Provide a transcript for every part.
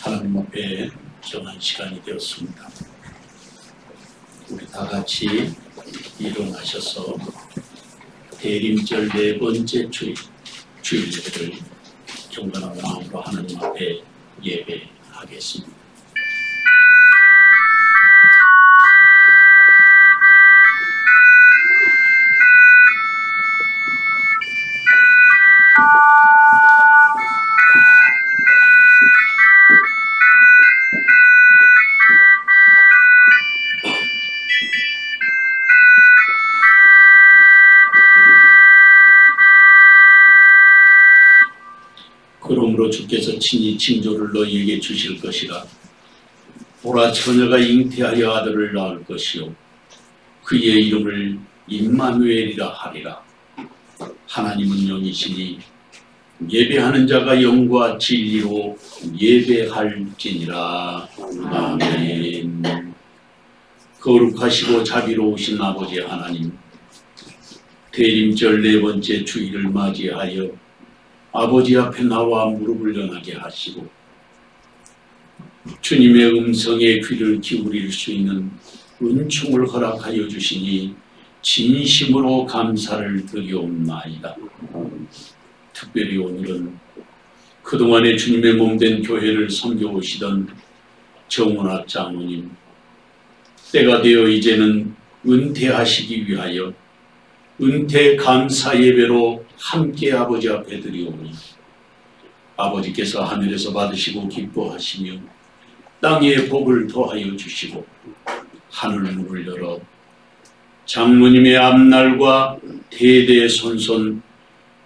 하나님 앞에 정한 시간이 되었습니다. 우리 다 같이 일어나셔서 대림절 네 번째 주일 예배를 경건한 마음으로 하나님 앞에 예배하겠습니다. 그러므로 주께서 친히 징조를 너희에게 주실 것이라. 보라, 처녀가 잉태하여 아들을 낳을 것이요 그의 이름을 임마누엘이라 하리라. 하나님은 영이시니 예배하는 자가 영과 진리로 예배할지니라. 아멘. 거룩하시고 자비로우신 아버지 하나님, 대림절 네 번째 주일을 맞이하여 아버지 앞에 나와 무릎을 연하게 하시고 주님의 음성에 귀를 기울일 수 있는 은총을 허락하여 주시니 진심으로 감사를 드리옵나이다. 특별히 오늘은 그동안에 주님의 몸된 교회를 섬겨오시던 정원학 장로님, 때가 되어 이제는 은퇴하시기 위하여 은퇴 감사 예배로 함께 아버지 앞에 드리오니 아버지께서 하늘에서 받으시고 기뻐하시며 땅에 복을 더하여 주시고 하늘문을 열어 장로님의 앞날과 대대손손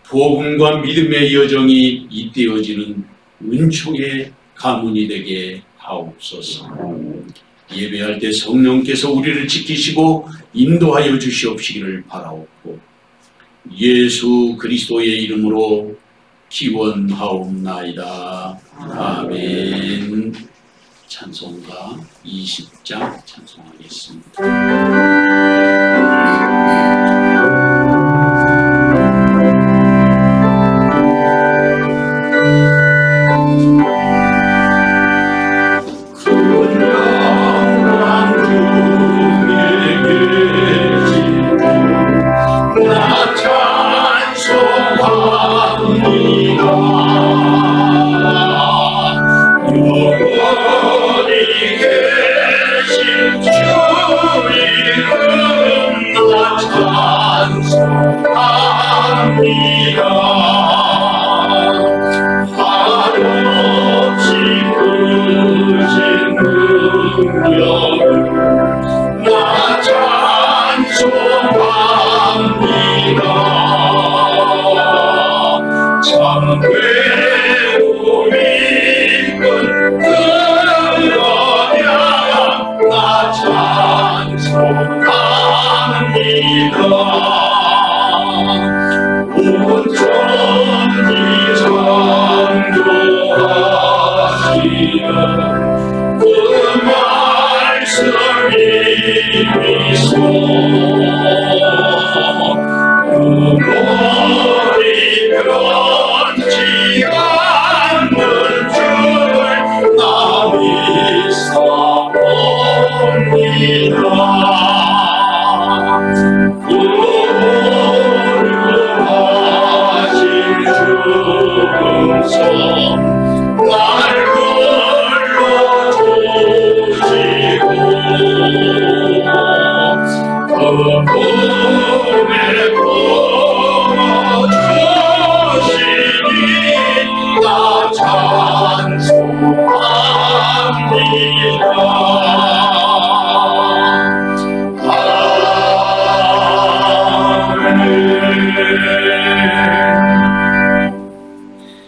복음과 믿음의 여정이 잇대어지는 은총의 가문이 되게 하옵소서. 예배할 때 성령께서 우리를 지키시고 인도하여 주시옵시기를 바라옵고 예수 그리스도의 이름으로 기원하옵나이다. 아멘. 찬송가 20장 찬송하겠습니다.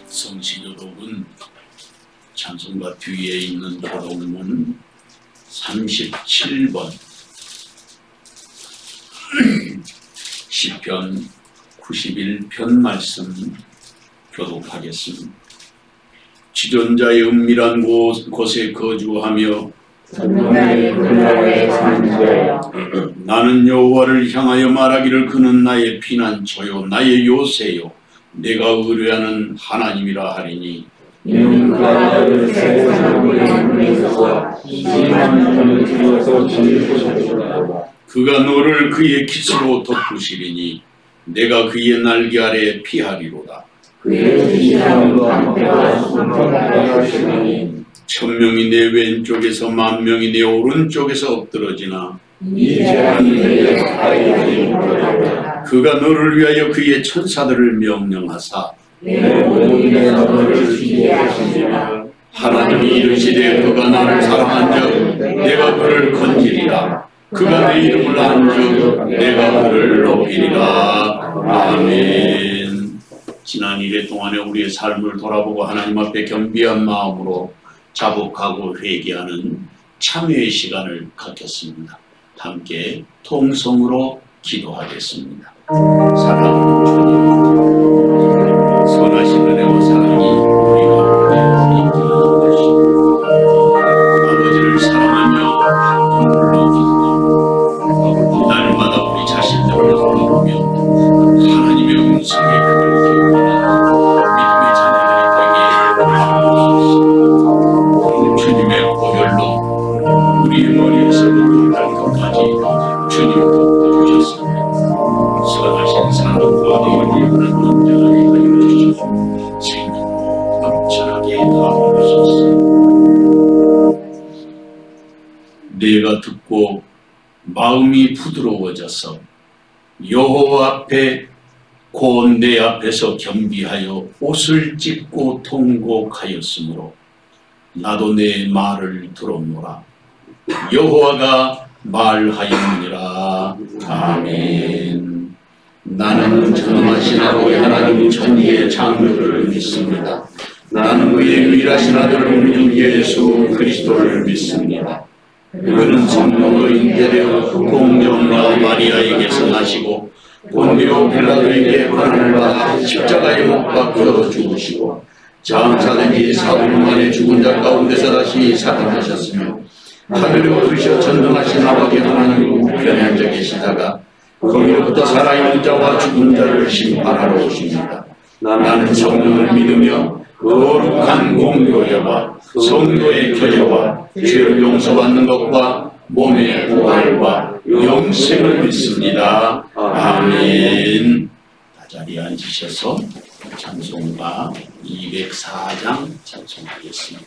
성식 여러분, 찬송가 뒤에 있는 도록문 37번 시편 91편 말씀 교독하겠습니다. 지존자의 은밀한 곳에 거주하며 나는 여호와를 향하여 말하기를 그는 나의 피난처요 나의 요새요 내가 의뢰하는 하나님이라 하리니 이는 그 아들을 새 사람의 눈에서 심한 점을 들어서 전리고셨도다. 그가 너를 그의 깃으로 덮으시리니 내가 그의 날개 아래 피하리로다. 그의 지시함으로 안패와 손편하게 하시니 1000명이 내 왼쪽에서 10,000명이 내 오른쪽에서 엎드러지나 이 재앙이 내게 가까이 하지 못하리라. 그가 너를 위하여 그의 천사들을 명령하사 내 모든에 너를 지키게 하시니라. 하나님이 이르시되 그가 나를 사랑한즉 내가 그를 건지리라. 그가 내 이름을 안즉 내가 그를 높이리라. 아멘. 지난 1회 동안에 우리의 삶을 돌아보고 하나님 앞에 겸비한 마음으로 자복하고 회개하는 참회의 시간을 갖겠습니다. 함께 통성으로 기도하겠습니다. 사랑하는 주님, 선하신 은혜와 사랑이 우리 가운데 있게 하옵시고 아버지를 사랑하며 눈물로 기도하며 날마다 우리 자신들을 돌아보며 하나님의 음성에 귀를 기울이는 믿음의 자녀들이 되게 하옵소서. 주님의 보혈로 우리의 머리에서부터 발끝까지 주님 덮어주셨습니다. 선하신 사랑과 은혜를 넘쳐나게 하여 주시고 생명으로 넘쳐나게 하옵소서. 내가 듣고 마음이 부드러워져서 여호와 앞에 곧 내 앞에서 겸비하여 옷을 찢고 통곡하였으므로 나도 내 말을 들었노라. 여호와가 말하였느니라. 아멘. 나는 전능하신 아버지 하나님 천지의 장로를 믿습니다. 나는 그의 유일하신 아들 우리 예수 그리스도를 믿습니다. 그는 성령으로 잉태되어 공정과 마리아에게서 나시고 본디오 빌라도에게 고난을 받아 십자가에 못 박혀 죽으시고 장사된 지 4일 만에 죽은 자 가운데서 다시 살아나셨으며 하늘에 오르셔 전능하신 아버지 하나님 우편에 앉아 계시다가 거기로부터 살아있는 자와 죽은 자를 심판하러 오십니다. 나는 성령을 믿으며 거룩한 공교회와 성도의 교제와 죄를 용서받는 것과 몸의 부활과 영생을 믿습니다. 아멘. 자리에 앉으셔서 찬송가 204장 찬송하겠습니다.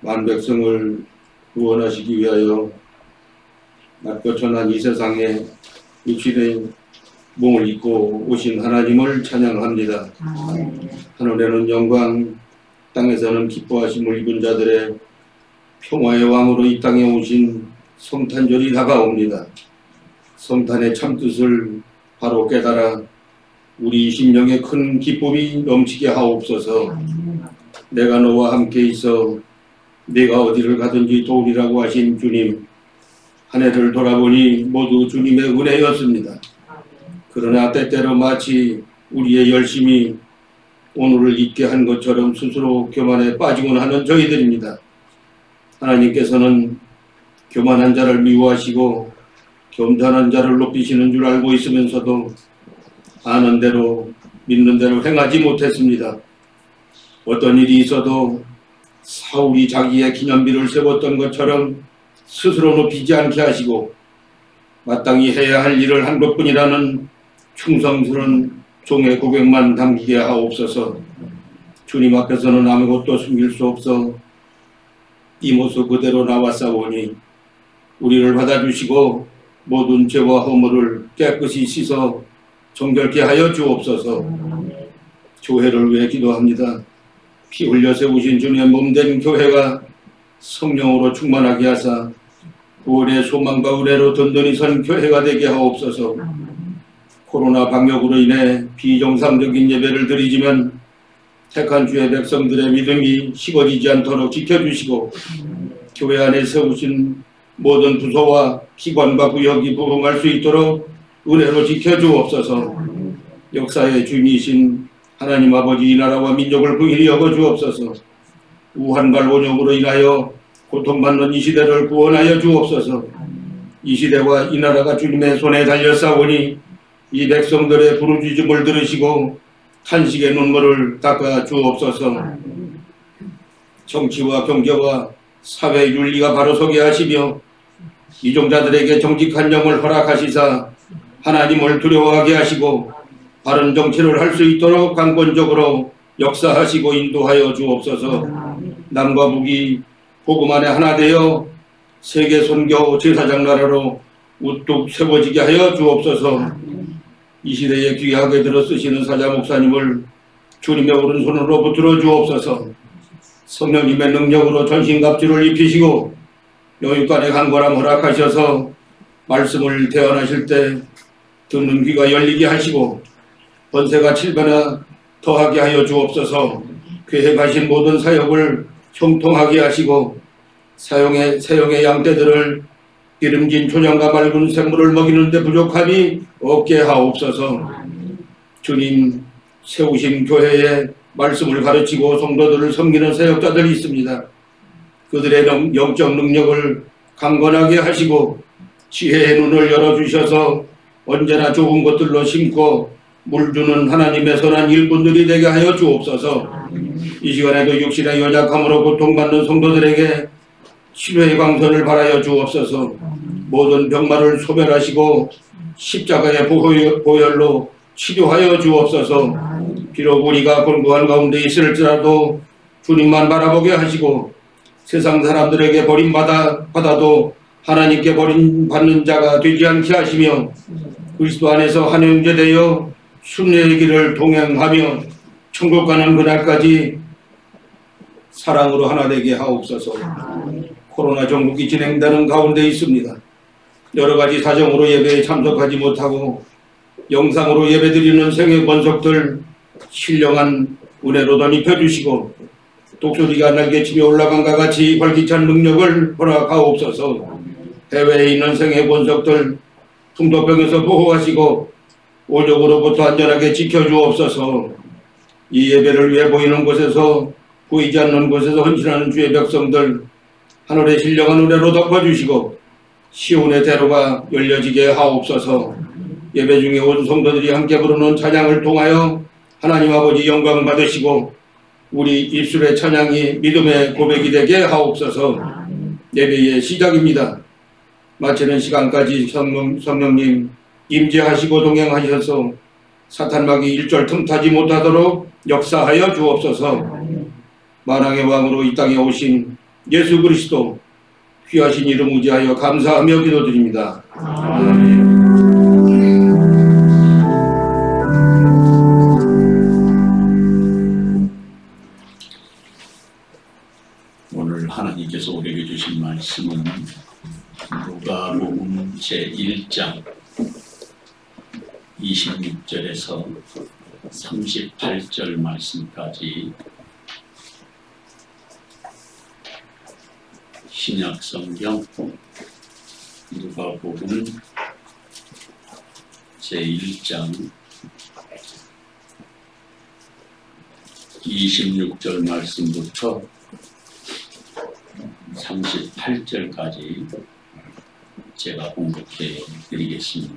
만백성을 구원하시기 위하여 낮고 천한 이 세상에 육신의 몸을 입고 오신 하나님을 찬양합니다. 하늘에는 영광, 땅에서는 기뻐하심을 입은 자들의 평화의 왕으로 이 땅에 오신 성탄절이 다가옵니다. 성탄의 참뜻을 바로 깨달아 우리 심령에 큰 기쁨이 넘치게 하옵소서. 내가 너와 함께 있어 네가 어디를 가든지 도우리라고 하신 주님, 한 해를 돌아보니 모두 주님의 은혜였습니다. 그러나 때때로 마치 우리의 열심이 오늘을 잊게 한 것처럼 스스로 교만에 빠지곤 하는 저희들입니다. 하나님께서는 교만한 자를 미워하시고 겸손한 자를 높이시는 줄 알고 있으면서도 아는 대로 믿는 대로 행하지 못했습니다. 어떤 일이 있어도 사울이 자기의 기념비를 세웠던 것처럼 스스로 높이지 않게 하시고 마땅히 해야 할 일을 한 것뿐이라는 충성스러운 종의 고백만 담기게 하옵소서. 주님 앞에서는 아무것도 숨길 수 없어 이 모습 그대로 나왔사오니 우리를 받아주시고 모든 죄와 허물을 깨끗이 씻어 정결케 하여 주옵소서. 교회를 위해 기도합니다. 피 흘려 세우신 주님의 몸된 교회가 성령으로 충만하게 하사 구원의 소망과 은혜로 든든히 선 교회가 되게 하옵소서. 코로나 방역으로 인해 비정상적인 예배를 드리지만 택한 주의 백성들의 믿음이 식어지지 않도록 지켜주시고 교회 안에 세우신 모든 부서와 기관과 구역이 부흥할 수 있도록 은혜로 지켜주옵소서. 역사의 주인이신 하나님 아버지, 이 나라와 민족을 긍휼히 여겨주옵소서. 우한과 원역으로 인하여 고통받는 이 시대를 구원하여 주옵소서. 이 시대와 이 나라가 주님의 손에 달렸사오니 이 백성들의 부르짖음을 들으시고 탄식의 눈물을 닦아 주옵소서. 정치와 경제와 사회 윤리가 바로 서게 하시며 이종자들에게 정직한 영을 허락하시사 하나님을 두려워하게 하시고 바른 정치를 할 수 있도록 강권적으로 역사하시고 인도하여 주옵소서. 남과 북이 복음 안에 하나 되어 세계 선교 제사장 나라로 우뚝 세워지게 하여 주옵소서. 이 시대에 귀하게 들어 쓰시는 사자 목사님을 주님의 오른손으로 붙들어 주옵소서. 성령님의 능력으로 전신갑주를 입히시고 여육간의 강건함 허락하셔서 말씀을 대언하실 때 듣는 귀가 열리게 하시고 번세가 7배나 더하게 하여 주옵소서. 계획하신 모든 사역을 형통하게 하시고 사형의 양떼들을 기름진 초장과 맑은 생물을 먹이는 데 부족함이 없게 하옵소서. 주님 세우신 교회에 말씀을 가르치고 성도들을 섬기는 사역자들이 있습니다. 그들의 영적 능력을 강건하게 하시고 지혜의 눈을 열어주셔서 언제나 좋은 것들로 심고 물주는 하나님의 선한 일꾼들이 되게 하여 주옵소서. 이 시간에도 육신의 연약함으로 고통받는 성도들에게 치료의 광선을 발하여 주옵소서. 모든 병마를 소멸하시고 십자가의 보혈로 치료하여 주옵소서. 비록 우리가 곤고한 가운데 있을지라도 주님만 바라보게 하시고 세상 사람들에게 버림받아도 하나님께 버림받는 자가 되지 않게 하시며 그리스도 안에서 한 형제되어 순례의 길을 동행하며 천국 가는 그날까지 사랑으로 하나 되게 하옵소서. 코로나 전국이 진행되는 가운데 있습니다. 여러 가지 사정으로 예배에 참석하지 못하고 영상으로 예배드리는 생애 권속들 신령한 은혜로 덧입혀주시고 독수리가 날개치며 올라간과 같이 활기찬 능력을 허락하옵소서. 해외에 있는 생애 권속들 풍토병에서 보호하시고 오적으로부터 안전하게 지켜주옵소서. 이 예배를 위해 보이는 곳에서 보이지 않는 곳에서 헌신하는 주의 백성들 하늘의 신령한 은혜로 덮어주시고 시온의 대로가 열려지게 하옵소서. 예배 중에 온 성도들이 함께 부르는 찬양을 통하여 하나님 아버지 영광 받으시고 우리 입술의 찬양이 믿음의 고백이 되게 하옵소서. 예배의 시작입니다. 마치는 시간까지 성령님 임재하시고 동행하셔서 사탄막이 일절 틈타지 못하도록 역사하여 주옵소서. 만왕의 왕으로 이 땅에 오신 예수 그리스도 귀하신 이름 의지하여 감사하며 기도드립니다. 오늘 하나님께서 우리에게 주신 말씀은 누가복음 제1장 26절에서 38절 말씀까지 신약성경 누가복음 제1장 26절 말씀부터 38절까지 제가 공독해 드리겠습니다.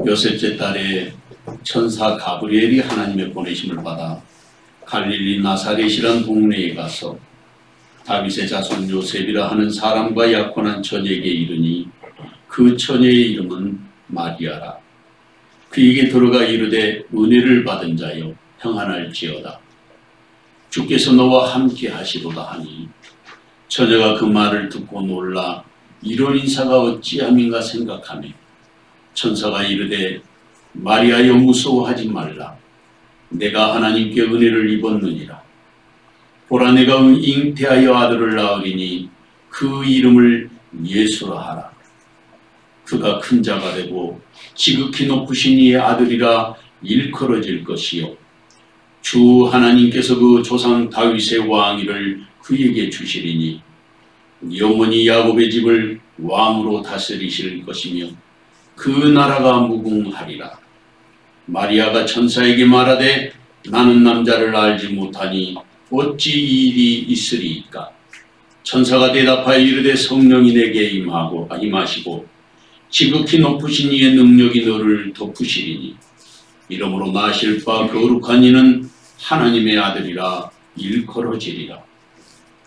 여섯째 달에 천사 가브리엘이 하나님의 보내심을 받아 갈릴리 나사렛이란 동네에 가서 다윗의 자손 요셉이라 하는 사람과 약혼한 처녀에게 이르니 그 처녀의 이름은 마리아라. 그에게 들어가 이르되 은혜를 받은 자여 평안할지어다. 주께서 너와 함께 하시도다 하니 처녀가 그 말을 듣고 놀라 이런 인사가 어찌함인가 생각하며 천사가 이르되 마리아여 무서워하지 말라. 내가 하나님께 은혜를 입었느니라. 보라 내가 잉태하여 아들을 낳으리니 그 이름을 예수라 하라. 그가 큰 자가 되고 지극히 높으신 이의 아들이라 일컬어질 것이요 주 하나님께서 그 조상 다윗의 왕위를 그에게 주시리니 영원히 야곱의 집을 왕으로 다스리실 것이며 그 나라가 무궁하리라. 마리아가 천사에게 말하되 나는 남자를 알지 못하니 어찌 이 일이 있으리이까. 천사가 대답하여 이르되 성령이 내게 임하시고 지극히 높으신 이의 능력이 너를 덮으시리니 이러므로 나실 바 거룩한 이는 하나님의 아들이라 일컬어지리라.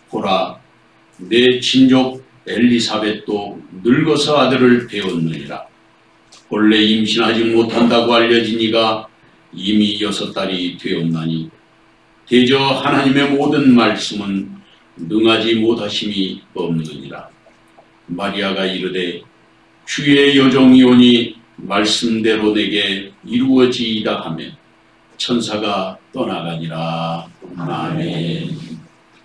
보라 내 친족 엘리사벳도 늙어서 아들을 배웠느니라. 본래 임신하지 못한다고 알려진 이가 이미 6달이 되었나니 대저 하나님의 모든 말씀은 능하지 못하심이 없느니라. 마리아가 이르되 주의 여종이오니 말씀대로 내게 이루어지이다 하며 천사가 떠나가니라. 아멘.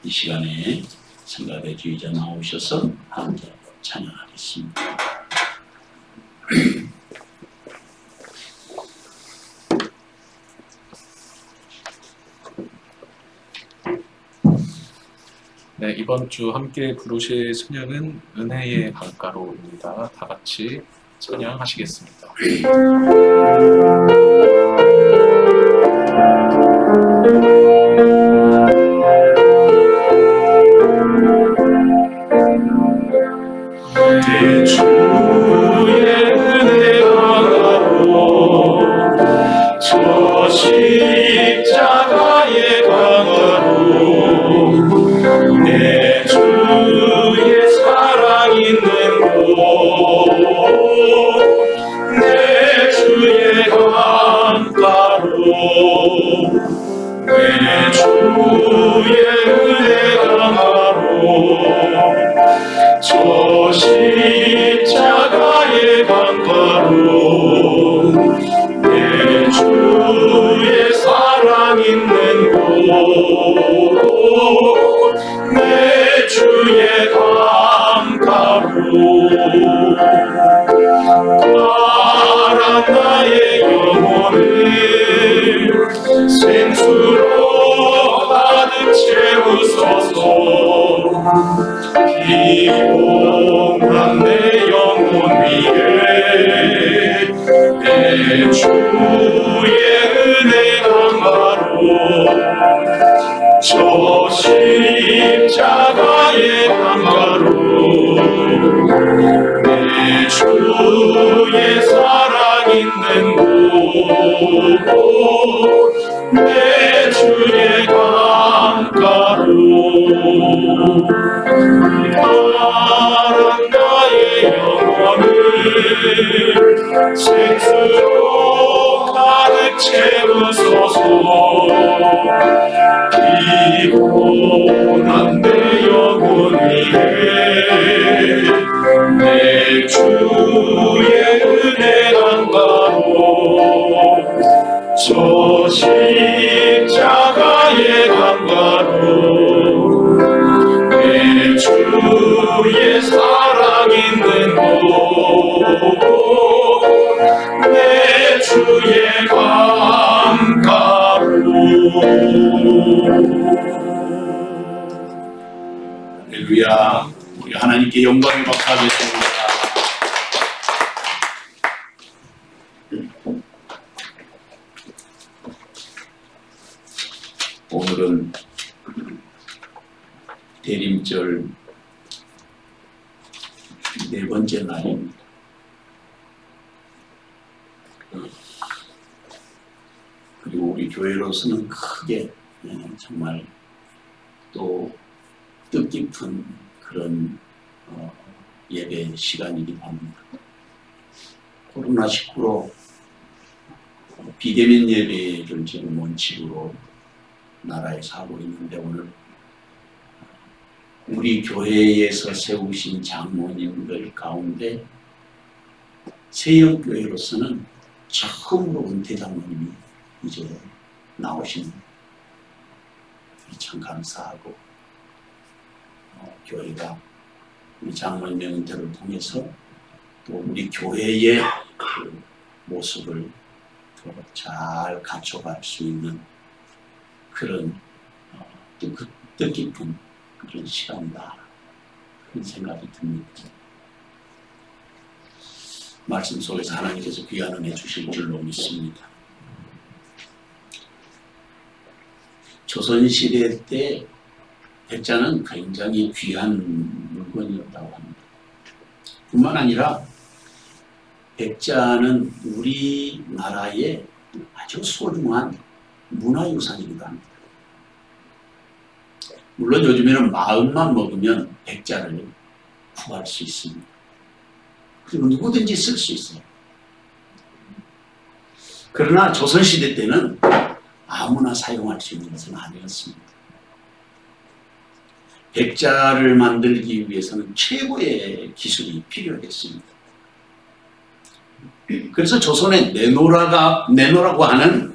이 시간에 성가대 주의자 나오셔서 함께 찬양하겠습니다. 네, 이번 주 함께 부르실 찬양은 은혜의 강가로입니다. 다 같이 찬양하시겠습니다. 내 주의 은혜가 가로 저 십자가의 강가로 내 주의 사랑 있는 곳 내 주의 강가로 내 주의 은혜가 가로 저 십자가의 강가로 내 주의 사랑 있는 곳 내 주의 강가로 가란 나의 영혼을 생수로 가득 채우소서. 피곤한 내 영혼 위에 내 주의 은혜 강가로 저 십자가의 강가로 내 주의 사랑 있는 곳 내 주의 강가로 가란 나의 영혼을 생수로 가득 채우소서. 피곤한 내 주의 은혜 강가로 저 십자가의 강가로 내 주의 사랑 있는 곳 내 주의 강가로 할렐루야. 우리 하나님께 영광을 받겠습니다. 오늘은 대림절 네 번째 날입니다. 그리고 우리 교회로서는 크게 정말 또 뜻깊은 그런 예배 시간이기도 합니다. 코로나19로 비대면 예배를 지금 원칙으로 나라에서 하고 있는데 오늘 우리 교회에서 세우신 장로님들 가운데 세영교회로서는 처음으로 은퇴 장로님이 이제 나오십니다. 참 감사하고 교회가 우리 장로님의 은퇴를 통해서 또 우리 교회의 그 모습을 더 잘 갖춰갈 수 있는 그런 뜻깊은 그런 시간이다. 그런 생각이 듭니다. 말씀 속에서 하나님께서 귀한 은혜 주실 줄로 믿습니다. 조선시대 때 백자는 굉장히 귀한 물건이었다고 합니다. 뿐만 아니라 백자는 우리나라의 아주 소중한 문화유산이기도 합니다. 물론 요즘에는 마음만 먹으면 백자를 구할 수 있습니다. 그리고 누구든지 쓸 수 있어요. 그러나 조선시대 때는 아무나 사용할 수 있는 것은 아니었습니다. 백자를 만들기 위해서는 최고의 기술이 필요했습니다. 그래서 조선의 내노라고 하는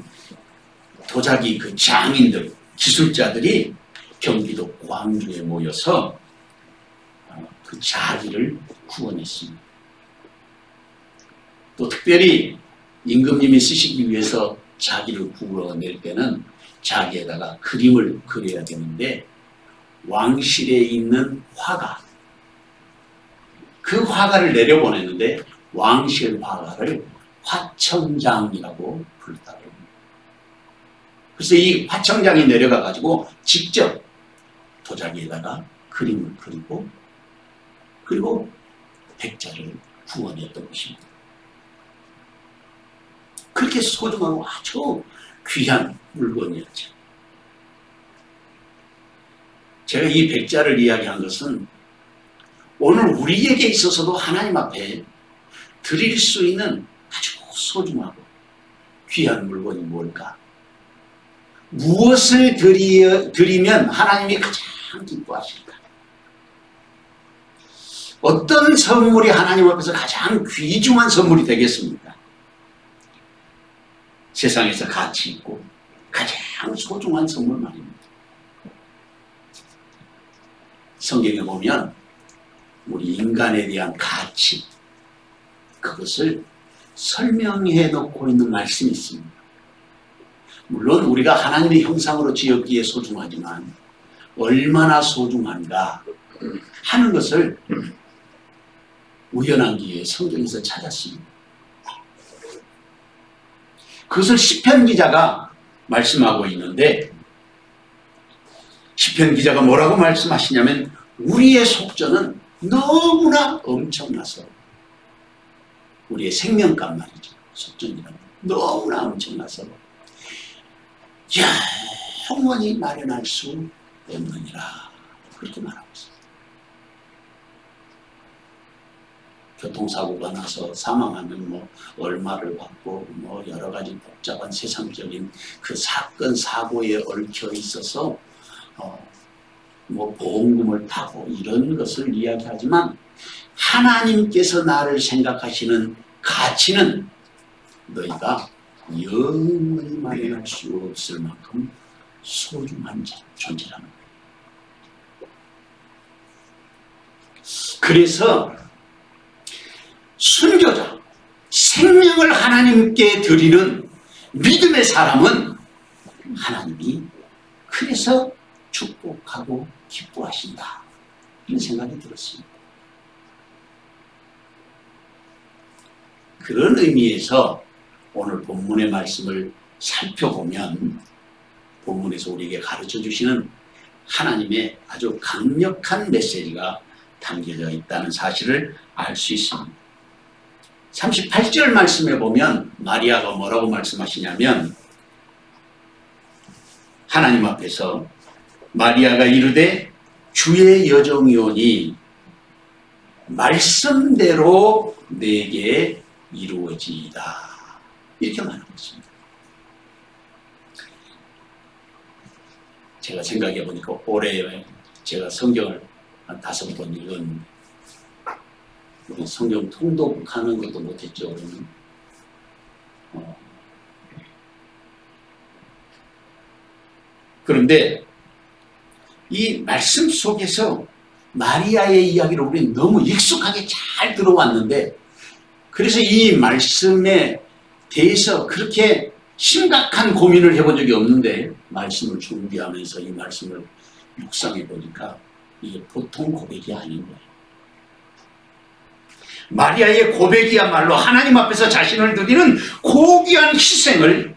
도자기 그 장인들, 기술자들이 경기도 광주에 모여서 그 자기를 구원했습니다. 또 특별히 임금님이 쓰시기 위해서 자기를 구워낼 때는 자기에다가 그림을 그려야 되는데 왕실에 있는 화가, 그 화가를 내려보냈는데 왕실 화가를 화청장이라고 불렀다고 합니다. 그래서 이 화청장이 내려가 가지고 직접 도자기에다가 그림을 그리고 그리고 백자를 구원했던 것입니다. 그렇게 소중하고 아주 귀한 물건이었죠. 제가 이 백자를 이야기한 것은 오늘 우리에게 있어서도 하나님 앞에 드릴 수 있는 아주 소중하고 귀한 물건이 뭘까? 무엇을 드리면 하나님이 가장 기뻐하실까? 어떤 선물이 하나님 앞에서 가장 귀중한 선물이 되겠습니까? 세상에서 가치 있고 가장 소중한 선물 말입니다. 성경에 보면 우리 인간에 대한 가치, 그것을 설명해 놓고 있는 말씀이 있습니다. 물론 우리가 하나님의 형상으로 지었기에 소중하지만 얼마나 소중한가 하는 것을 우연한 기회에 성경에서 찾았습니다. 그것을 시편 기자가 말씀하고 있는데 시편 기자가 뭐라고 말씀하시냐면 우리의 속전은 너무나 엄청나서 우리의 생명값 말이죠. 속전이라는 너무나 엄청나서 영원히 마련할 수 없느니라 그렇게 말하고 있습니다. 교통사고가 나서 사망하면 뭐 얼마를 받고 뭐 여러 가지 복잡한 세상적인 그 사건 사고에 얽혀 있어서 뭐 보험금을 타고 이런 것을 이야기하지만 하나님께서 나를 생각하시는 가치는 너희가 영원히 말해할 수 없을 만큼 소중한 존재라는 거예요. 그래서 순교자, 생명을 하나님께 드리는 믿음의 사람은 하나님이 그래서 축복하고 기뻐하신다, 이런 생각이 들었습니다. 그런 의미에서 오늘 본문의 말씀을 살펴보면 본문에서 우리에게 가르쳐 주시는 하나님의 아주 강력한 메시지가 담겨져 있다는 사실을 알 수 있습니다. 38절 말씀에 보면 마리아가 뭐라고 말씀하시냐면, 하나님 앞에서 마리아가 이르되 주의 여종이오니 말씀대로 내게 이루어지이다, 이렇게 말하고 있습니다. 제가 생각해 보니까 올해 제가 성경을 한 5번 읽었는데, 우리 성경 통독하는 것도 못했죠, 우리는. 그런데 이 말씀 속에서 마리아의 이야기를 우리는 너무 익숙하게 잘 들어왔는데, 그래서 이 말씀에 대해서 그렇게 심각한 고민을 해본 적이 없는데, 말씀을 준비하면서 이 말씀을 묵상해 보니까 이게 보통 고백이 아닌 거예요. 마리아의 고백이야말로 하나님 앞에서 자신을 드리는 고귀한 희생을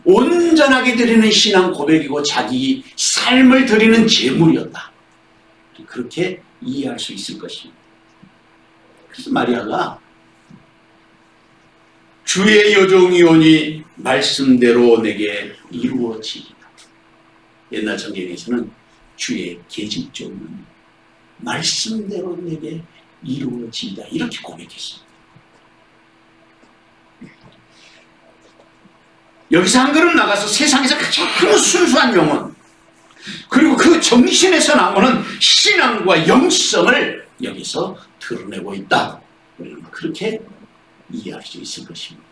온전하게 드리는 신앙 고백이고 자기 삶을 드리는 제물이었다, 그렇게 이해할 수 있을 것입니다. 그래서 마리아가 주의 여종이오니 말씀대로 내게 이루어지리라. 옛날 성경에서는 주의 계집종이오니 말씀대로 내게 이루어지리라, 이렇게 고백했습니다. 여기서 한 걸음 나가서 세상에서 가장 순수한 영혼, 그리고 그 정신에서 나오는 신앙과 영성을 여기서 드러내고 있다, 우리는 그렇게 이해할 수 있을 것입니다.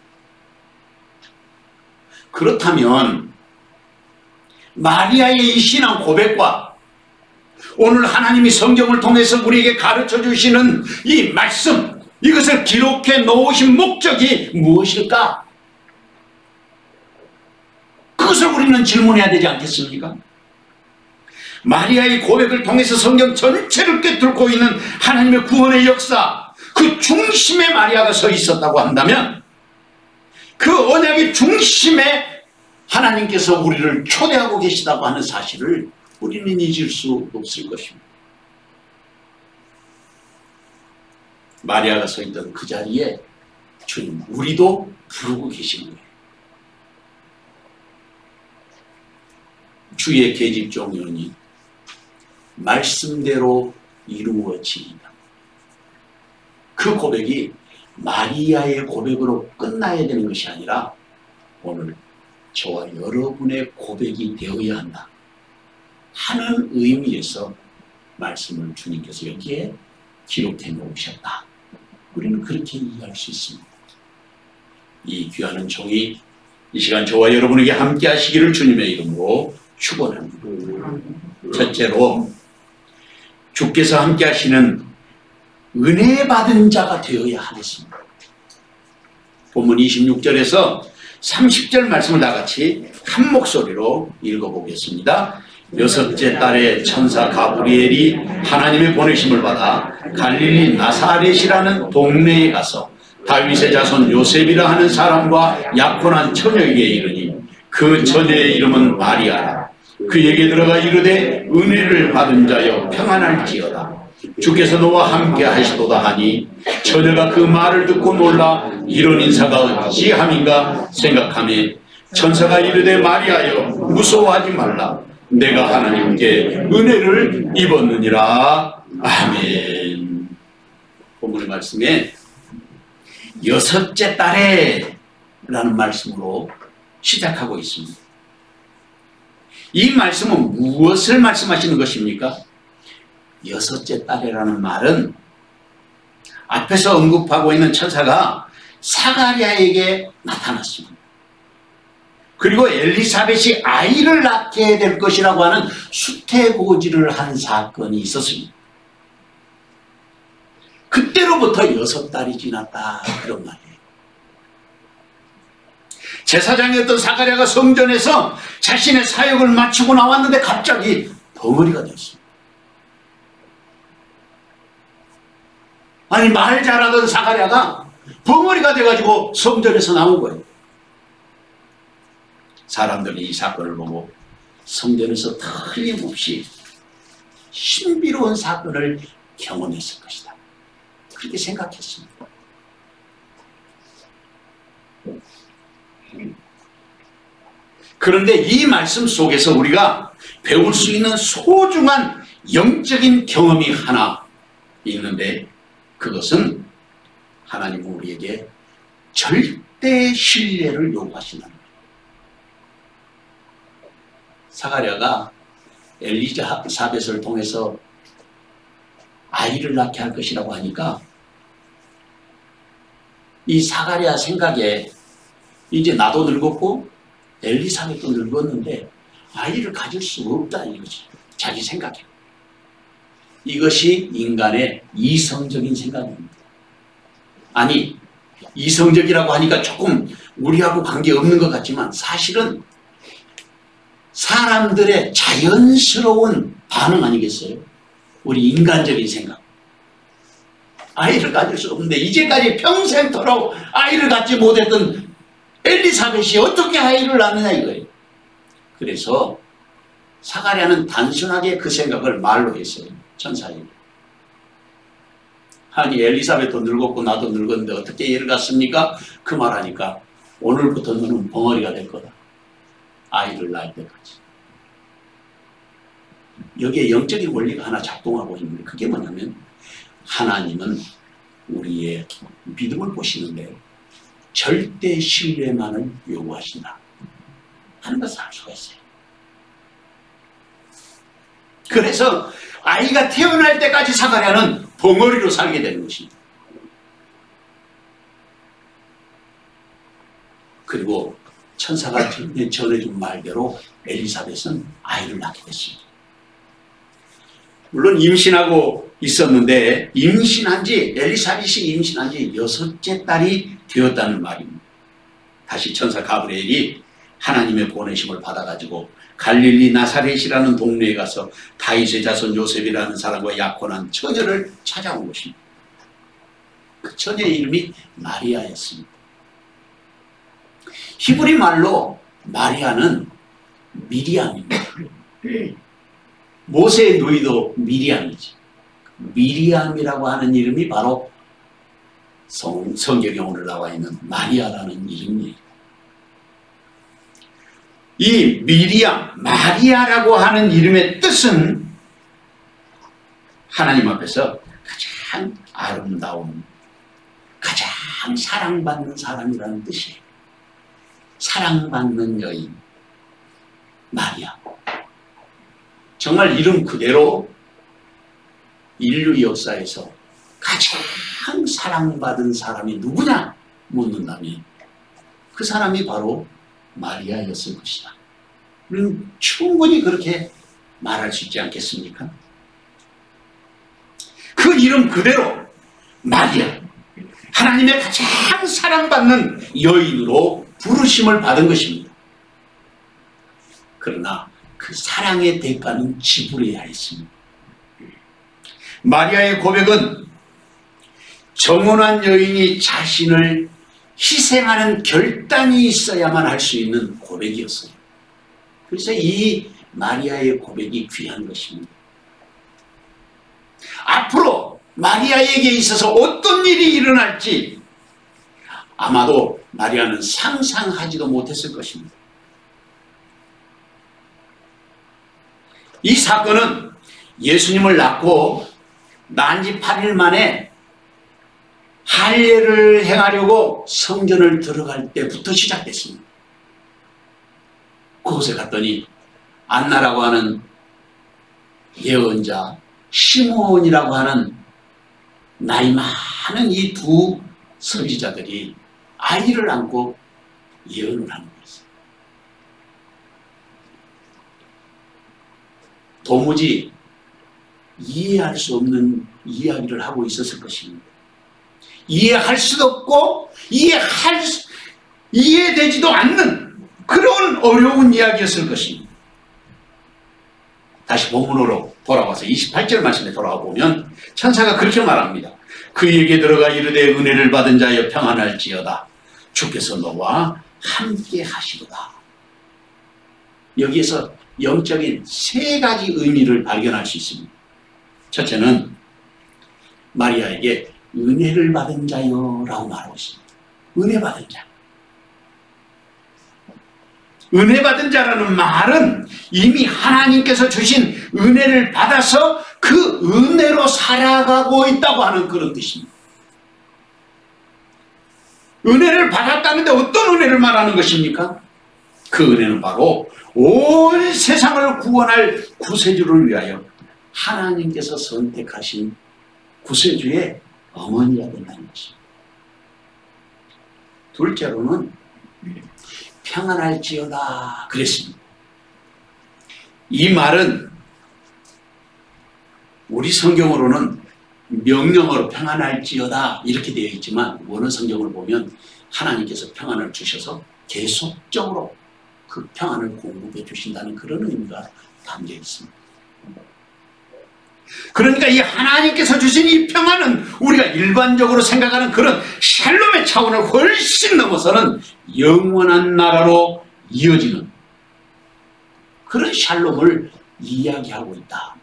그렇다면 마리아의 이 신앙 고백과 오늘 하나님이 성경을 통해서 우리에게 가르쳐 주시는 이 말씀, 이것을 기록해 놓으신 목적이 무엇일까? 그것을 우리는 질문해야 되지 않겠습니까? 마리아의 고백을 통해서 성경 전체를 꿰뚫고 있는 하나님의 구원의 역사, 그 중심에 마리아가 서 있었다고 한다면, 그 언약의 중심에 하나님께서 우리를 초대하고 계시다고 하는 사실을 우리는 잊을 수 없을 것입니다. 마리아가 서 있던 그 자리에 주님, 우리도 부르고 계신 거예요. 주의 계집종이오니 말씀대로 이루어지리다. 그 고백이 마리아의 고백으로 끝나야 되는 것이 아니라 오늘 저와 여러분의 고백이 되어야 한다 하는 의미에서 말씀을 주님께서 여기에 기록해 놓으셨다. 우리는 그렇게 이해할 수 있습니다. 이 귀한 종이 이 시간 저와 여러분에게 함께 하시기를 주님의 이름으로 축원합니다. 첫째로, 주께서 함께 하시는 은혜 받은 자가 되어야 하겠습니다. 본문 26절에서 30절 말씀을 다같이 한 목소리로 읽어보겠습니다. 6째 달에 천사 가브리엘이 하나님의 보내심을 받아 갈릴리 나사렛이라는 동네에 가서 다윗의 자손 요셉이라 하는 사람과 약혼한 처녀에게 이르니 그 처녀의 이름은 마리아라. 그에게 들어가 이르되 은혜를 받은 자여 평안할지어다. 주께서 너와 함께 하시도다 하니 처녀가 그 말을 듣고 놀라 이런 인사가 어찌함인가 생각하며 천사가 이르되 마리아여 무서워하지 말라. 내가 하나님께 은혜를 입었느니라. 아멘. 본문의 말씀에 6째 달에 라는 말씀으로 시작하고 있습니다. 이 말씀은 무엇을 말씀하시는 것입니까? 여섯째 딸이라는 말은 앞에서 언급하고 있는 천사가 사가랴에게 나타났습니다. 그리고 엘리사벳이 아이를 낳게 될 것이라고 하는 수태고지를 한 사건이 있었습니다. 그때로부터 6달이 지났다, 그런 말이에요. 제사장이었던 사가랴가 성전에서 자신의 사역을 마치고 나왔는데 갑자기 벙어리가 됐습니다. 아니, 말 잘하던 사가랴가 벙어리가 돼가지고 성전에서 나온 거예요. 사람들이 이 사건을 보고 성전에서 틀림없이 신비로운 사건을 경험했을 것이다, 그렇게 생각했습니다. 그런데 이 말씀 속에서 우리가 배울 수 있는 소중한 영적인 경험이 하나 있는데, 그것은 하나님은 우리에게 절대 신뢰를 요구하시는 거예요. 사가랴가 엘리사벳을 통해서 아이를 낳게 할 것이라고 하니까 이 사가랴 생각에 이제 나도 늙었고 엘리사벳도 늙었는데 아이를 가질 수 없다, 이거지. 자기 생각에. 이것이 인간의 이성적인 생각입니다. 아니, 이성적이라고 하니까 조금 우리하고 관계없는 것 같지만 사실은 사람들의 자연스러운 반응 아니겠어요? 우리 인간적인 생각. 아이를 가질 수 없는데 이제까지 평생토록 아이를 갖지 못했던 엘리사벳이 어떻게 아이를 낳느냐, 이거예요. 그래서 사가랴는 단순하게 그 생각을 말로 했어요. 천사에게. 아니, 엘리사벳도 늙었고 나도 늙었는데 어떻게 얘를 갖습니까? 그 말하니까 오늘부터 너는 벙어리가 될 거다, 아이를 낳을 때까지. 여기에 영적인 원리가 하나 작동하고 있는데, 그게 뭐냐면 하나님은 우리의 믿음을 보시는데 절대 신뢰만을 요구하신다 하는 것을 알 수가 있어요. 그래서 아이가 태어날 때까지 사가랴는 벙어리로 살게 되는 것입니다. 그리고 천사가 전해준 말대로 엘리사벳은 아이를 낳게 됐습니다. 물론 임신하고 있었는데 엘리사벳이 임신한 지 6째 딸이 되었다는 말입니다. 다시 천사 가브리엘이 하나님의 보내심을 받아가지고 갈릴리 나사렛이라는 동네에 가서 다윗의 자손 요셉이라는 사람과 약혼한 처녀를 찾아온 것입니다. 그 처녀의 이름이 마리아였습니다. 히브리 말로 마리아는 미리암입니다. 모세의 누이도 미리암이지. 미리암이라고 하는 이름이 바로 성경에 오늘 나와 있는 마리아라는 이름이에요. 이 미리암, 마리아라고 하는 이름의 뜻은 하나님 앞에서 가장 아름다운, 가장 사랑받는 사람이라는 뜻이에요. 사랑받는 여인 마리아. 정말 이름 그대로 인류 역사에서 가장 사랑받은 사람이 누구냐 묻는다면 그 사람이 바로 마리아였을 것이다. 충분히 그렇게 말할 수 있지 않겠습니까? 그 이름 그대로 마리아, 하나님의 가장 사랑받는 여인으로 부르심을 받은 것입니다. 그러나 그 사랑의 대가는 지불해야 했습니다. 마리아의 고백은 정혼한 여인이 자신을 희생하는 결단이 있어야만 할 수 있는 고백이었어요. 그래서 이 마리아의 고백이 귀한 것입니다. 앞으로 마리아에게 있어서 어떤 일이 일어날지 아마도 마리아는 상상하지도 못했을 것입니다. 이 사건은 예수님을 낳고 난 지 8일 만에 할례를 행하려고 성전을 들어갈 때부터 시작됐습니다. 그곳에 갔더니 안나라고 하는 예언자, 시므온이라고 하는 나이 많은 이 두 선지자들이 아이를 안고 예언을 하는 거였어요. 도무지 이해할 수 없는 이야기를 하고 있었을 것입니다. 이해할 수도 없고 이해되지도 않는 그런 어려운 이야기였을 것입니다. 다시 본문으로 돌아와서 28절 말씀에 돌아와 보면 천사가 그렇게 말합니다. 그에게 들어가 이르되 은혜를 받은 자여 평안할지어다. 주께서 너와 함께 하시도다. 여기에서 영적인 세 가지 의미를 발견할 수 있습니다. 첫째는 마리아에게 은혜를 받은 자여 라고 말하고 있습니다. 은혜 받은 자. 은혜 받은 자라는 말은 이미 하나님께서 주신 은혜를 받아서 그 은혜로 살아가고 있다고 하는 그런 뜻입니다. 은혜를 받았다는데 어떤 은혜를 말하는 것입니까? 그 은혜는 바로 온 세상을 구원할 구세주를 위하여 하나님께서 선택하신 구세주의 어머니가 된다는 것입니다. 둘째로는 평안할지어다 그랬습니다. 이 말은 우리 성경으로는 명령어로 평안할지어다 이렇게 되어 있지만 원어 성경을 보면 하나님께서 평안을 주셔서 계속적으로 그 평안을 공급해 주신다는 그런 의미가 담겨 있습니다. 그러니까 이 하나님께서 주신 이 평안은 우리가 일반적으로 생각하는 그런 샬롬의 차원을 훨씬 넘어서는 영원한 나라로 이어지는 그런 샬롬을 이야기하고 있다.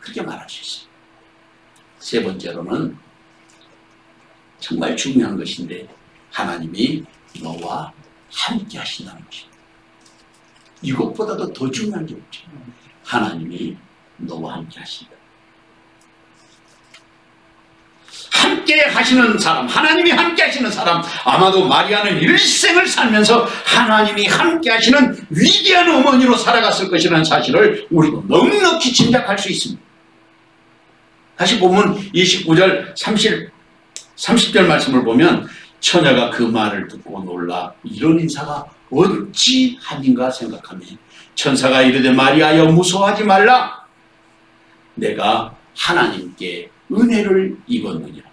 그렇게 말할 수 있어요. 세 번째로는 정말 중요한 것인데 하나님이 너와 함께 하신다는 것입니다. 이것보다도 더 중요한 게 없죠. 하나님이 너와 함께 하신다. 함께 하시는 사람, 하나님이 함께 하시는 사람, 아마도 마리아는 일생을 살면서 하나님이 함께 하시는 위대한 어머니로 살아갔을 것이라는 사실을 우리도 넉넉히 짐작할 수 있습니다. 다시 보면 29절 30절 말씀을 보면 처녀가 그 말을 듣고 놀라 이런 인사가 어찌 하는가 생각하며 천사가 이르되 마리아여 무서워하지 말라. 내가 하나님께 은혜를 입었느니라.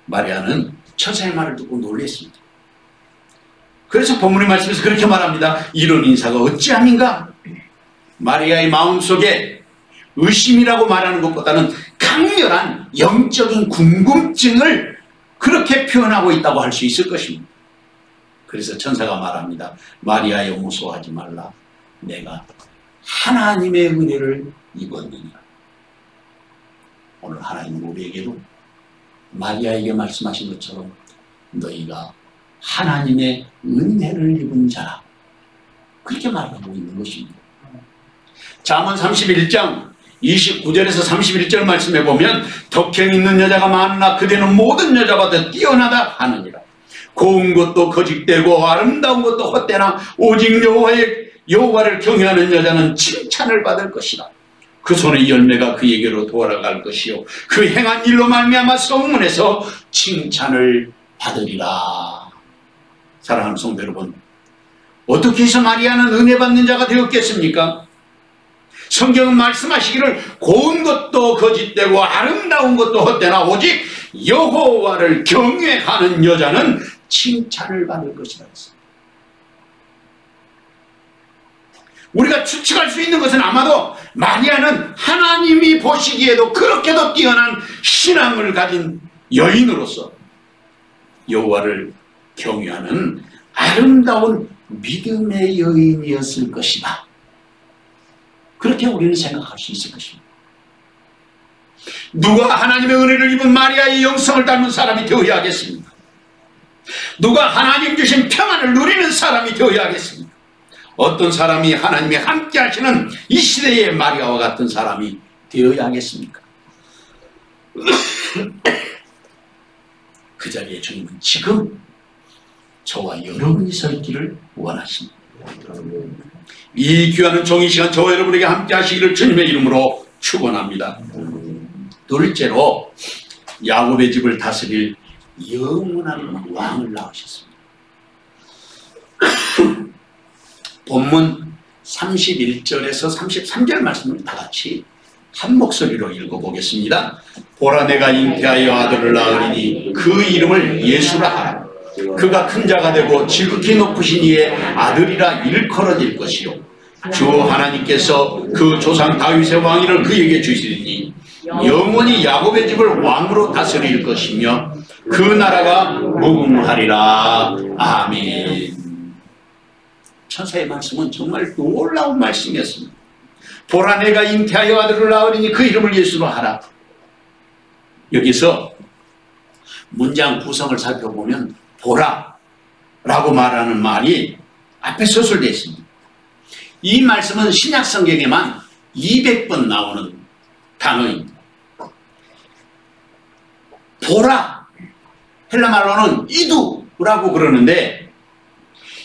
마리아는 천사의 말을 듣고 놀랐습니다. 그래서 본문의 말씀에서 그렇게 말합니다. 이런 인사가 어찌함인가? 마리아의 마음속에 의심이라고 말하는 것보다는 강렬한 영적인 궁금증을 그렇게 표현하고 있다고 할 수 있을 것입니다. 그래서 천사가 말합니다. 마리아여 무서워하지 말라. 내가 하나님의 은혜를 입었느니라. 오늘 하나님은 우리에게도 마리아에게 말씀하신 것처럼 너희가 하나님의 은혜를 입은 자라 그렇게 말하고 있는 것입니다. 잠언 31장 29절에서 31절 말씀에 보면 덕행 있는 여자가 많으나 그대는 모든 여자보다 뛰어나다 하느니라. 고운 것도 거짓되고 아름다운 것도 헛되나 오직 여호와를 경외하는 여자는 칭찬을 받을 것이라. 그 손의 열매가 그에게로 돌아갈 것이요 그 행한 일로 말미암아 성문에서 칭찬을 받으리라. 사랑하는 성도 여러분, 어떻게 해서 마리아는 은혜 받는 자가 되었겠습니까? 성경은 말씀하시기를 고운 것도 거짓되고 아름다운 것도 헛되나 오직 여호와를 경외하는 여자는 칭찬을 받을 것이라 했습니다. 우리가 추측할 수 있는 것은 아마도 마리아는 하나님이 보시기에도 그렇게도 뛰어난 신앙을 가진 여인으로서 여호와를 경외하는 아름다운 믿음의 여인이었을 것이다. 그렇게 우리는 생각할 수 있을 것입니다. 누가 하나님의 은혜를 입은 마리아의 영성을 닮은 사람이 되어야 하겠습니까? 누가 하나님 주신 평안을 누리는 사람이 되어야 하겠습니까? 어떤 사람이 하나님이 함께 하시는 이 시대의 마리아와 같은 사람이 되어야 하겠습니까? 그 자리에 주님은 지금 저와 여러분이 서 있기를 원하십니다. 이 귀한 종이 시간 저와 여러분에게 함께 하시기를 주님의 이름으로 축원합니다. 둘째로 야곱의 집을 다스릴 영원한 왕을 낳으셨습니다. 본문 31절에서 33절 말씀을 다 같이 한 목소리로 읽어보겠습니다. 보라 내가 잉태하여 아들을 낳으리니 그 이름을 예수라 하라. 그가 큰 자가 되고 지극히 높으신 이의 아들이라 일컬어질 것이요 주 하나님께서 그 조상 다윗의 왕위를 그에게 주시리니 영원히 야곱의 집을 왕으로 다스릴 것이며 그 나라가 무궁하리라. 아멘. 천사의 말씀은 정말 놀라운 말씀이었습니다. 보라 내가 잉태하여 아들을 낳으리니 그 이름을 예수로 하라. 여기서 문장 구성을 살펴보면 보라 라고 말하는 말이 앞에 서술되어 있습니다. 이 말씀은 신약 성경에만 200번 나오는 단어입니다. 보라, 헬라 말로는 이두라고 그러는데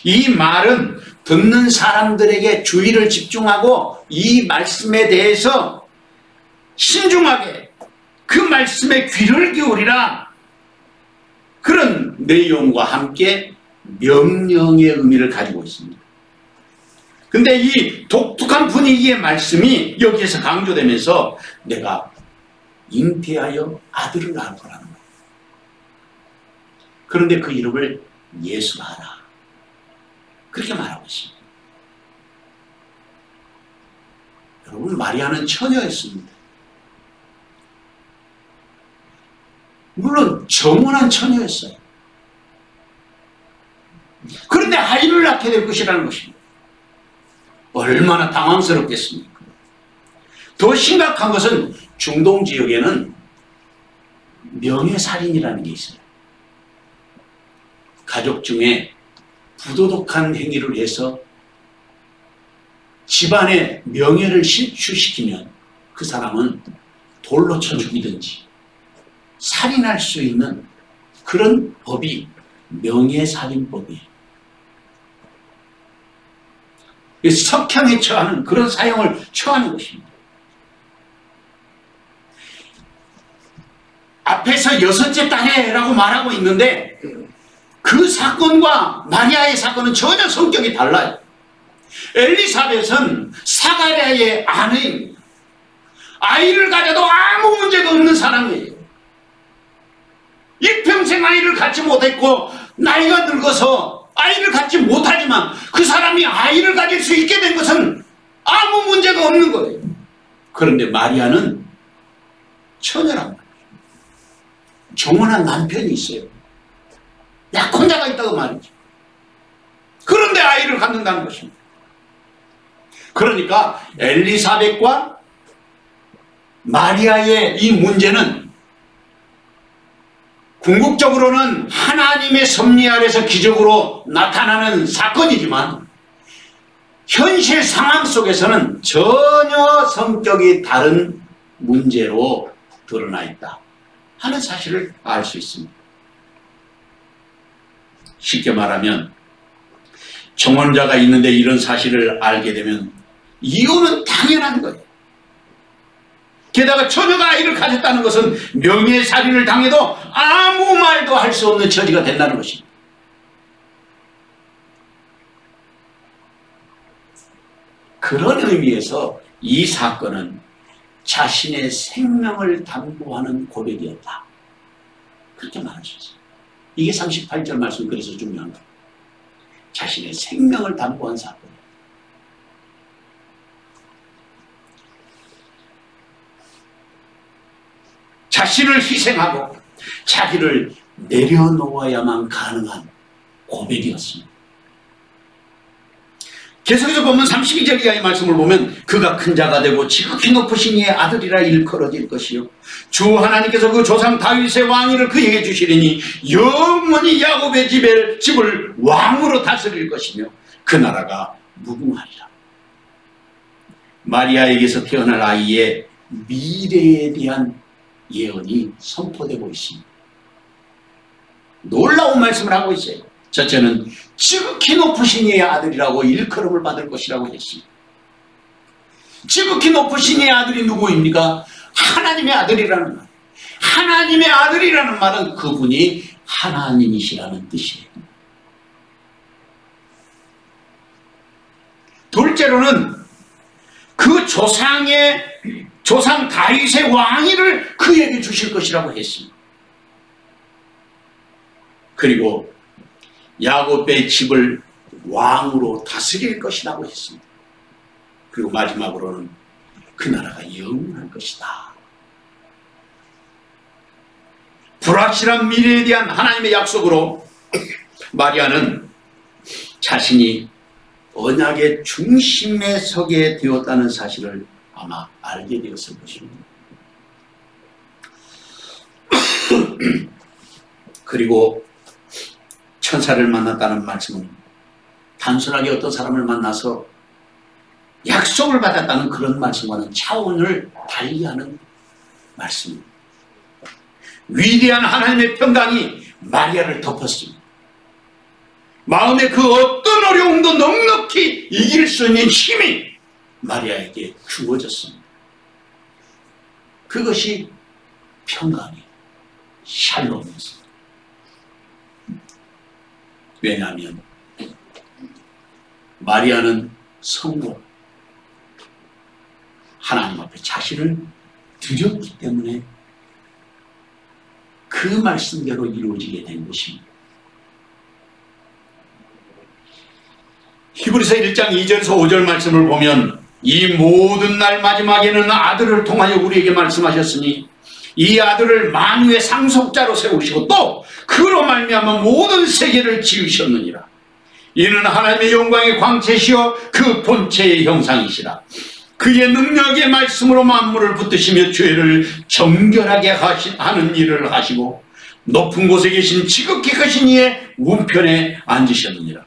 이 말은 듣는 사람들에게 주의를 집중하고 이 말씀에 대해서 신중하게 그 말씀에 귀를 기울이라, 그런 내용과 함께 명령의 의미를 가지고 있습니다. 근데 이 독특한 분위기의 말씀이 여기에서 강조되면서 내가 잉태하여 아들을 낳을 거라는 거예요. 그런데 그 이름을 예수라 하라, 그렇게 말하고 있습니다. 여러분, 마리아는 처녀였습니다. 물론 정원한 처녀였어요. 그런데 아이를 낳게 될 것이라는 것입니다. 얼마나 당황스럽겠습니까? 더 심각한 것은 중동 지역에는 명예살인이라는 게 있어요. 가족 중에 부도덕한 행위를 해서 집안의 명예를 실추시키면 그 사람은 돌로 쳐 죽이든지 살인할 수 있는 그런 법이 명예살인법이에요. 석형에 처하는 그런 사형을 처하는 것입니다. 앞에서 여섯째 딸에라고 말하고 있는데 그 사건과 마리아의 사건은 전혀 성격이 달라요. 엘리사벳은 사가랴의 아내입니다. 아이를 가져도 아무 문제가 없는 사람이에요. 일평생 아이를 갖지 못했고 나이가 늙어서 아이를 갖지 못하지만 그 사람이 아이를 가질 수 있게 된 것은 아무 문제가 없는 거예요. 그런데 마리아는 처녀란 말이에요. 정원한 남편이 있어요. 약혼자가 있다고 말이죠. 그런데 아이를 갖는다는 것입니다. 그러니까 엘리사벳과 마리아의 이 문제는 궁극적으로는 하나님의 섭리 아래서 기적으로 나타나는 사건이지만 현실 상황 속에서는 전혀 성격이 다른 문제로 드러나 있다 하는 사실을 알 수 있습니다. 쉽게 말하면 정혼자가 있는데 이런 사실을 알게 되면 이혼은 당연한 거예요. 게다가 처녀가 아이를 가졌다는 것은 명예살인을 당해도 아무 말도 할 수 없는 처지가 된다는 것입니다. 그런 의미에서 이 사건은 자신의 생명을 담보하는 고백이었다, 그렇게 말할 수 있어요. 이게 38절 말씀, 그래서 중요한 거예요. 자신의 생명을 담보한 사건. 자신을 희생하고 자기를 내려놓아야만 가능한 고백이었습니다. 계속해서 보면 32절 이하의 말씀을 보면 그가 큰 자가 되고 지극히 높으신 이의 아들이라 일컬어질 것이요 주 하나님께서 그 조상 다윗의 왕위를 그에게 주시리니 영원히 야곱의 집을 왕으로 다스릴 것이며 그 나라가 무궁하리라. 마리아에게서 태어날 아이의 미래에 대한 예언이 선포되고 있습니다. 놀라운 말씀을 하고 있어요. 첫째는 지극히 높으신 이의 아들이라고 일컬음을 받을 것이라고 했습니다. 지극히 높으신 이의 아들이 누구입니까? 하나님의 아들이라는 말. 하나님의 아들이라는 말은 그분이 하나님이시라는 뜻이에요. 둘째로는 그 조상 다윗의 왕위를 그에게 주실 것이라고 했습니다. 그리고 야곱의 집을 왕으로 다스릴 것이라고 했습니다. 그리고 마지막으로는 그 나라가 영원할 것이다. 불확실한 미래에 대한 하나님의 약속으로 마리아는 자신이 언약의 중심에 서게 되었다는 사실을 아마 알게 되었을 것입니다. 그리고 천사를 만났다는 말씀은 단순하게 어떤 사람을 만나서 약속을 받았다는 그런 말씀과는 차원을 달리하는 말씀입니다. 위대한 하나님의 평강이 마리아를 덮었습니다. 마음의 그 어떤 어려움도 넉넉히 이길 수 있는 힘이 마리아에게 주어졌습니다. 그것이 평강이에요. 샬롬이었습니다. 왜냐하면 마리아는 성도 하나님 앞에 자신을 드렸기 때문에 그 말씀대로 이루어지게 된 것입니다. 히브리서 1장 2절에서 5절 말씀을 보면 이 모든 날 마지막에는 아들을 통하여 우리에게 말씀하셨으니 이 아들을 만유의 상속자로 세우시고 또 그로 말미암아 모든 세계를 지으셨느니라. 이는 하나님의 영광의 광채시여 그 본체의 형상이시라. 그의 능력의 말씀으로 만물을 붙드시며 죄를 정결하게 하는 일을 하시고 높은 곳에 계신 지극히 크신 이의 우편에 앉으셨느니라.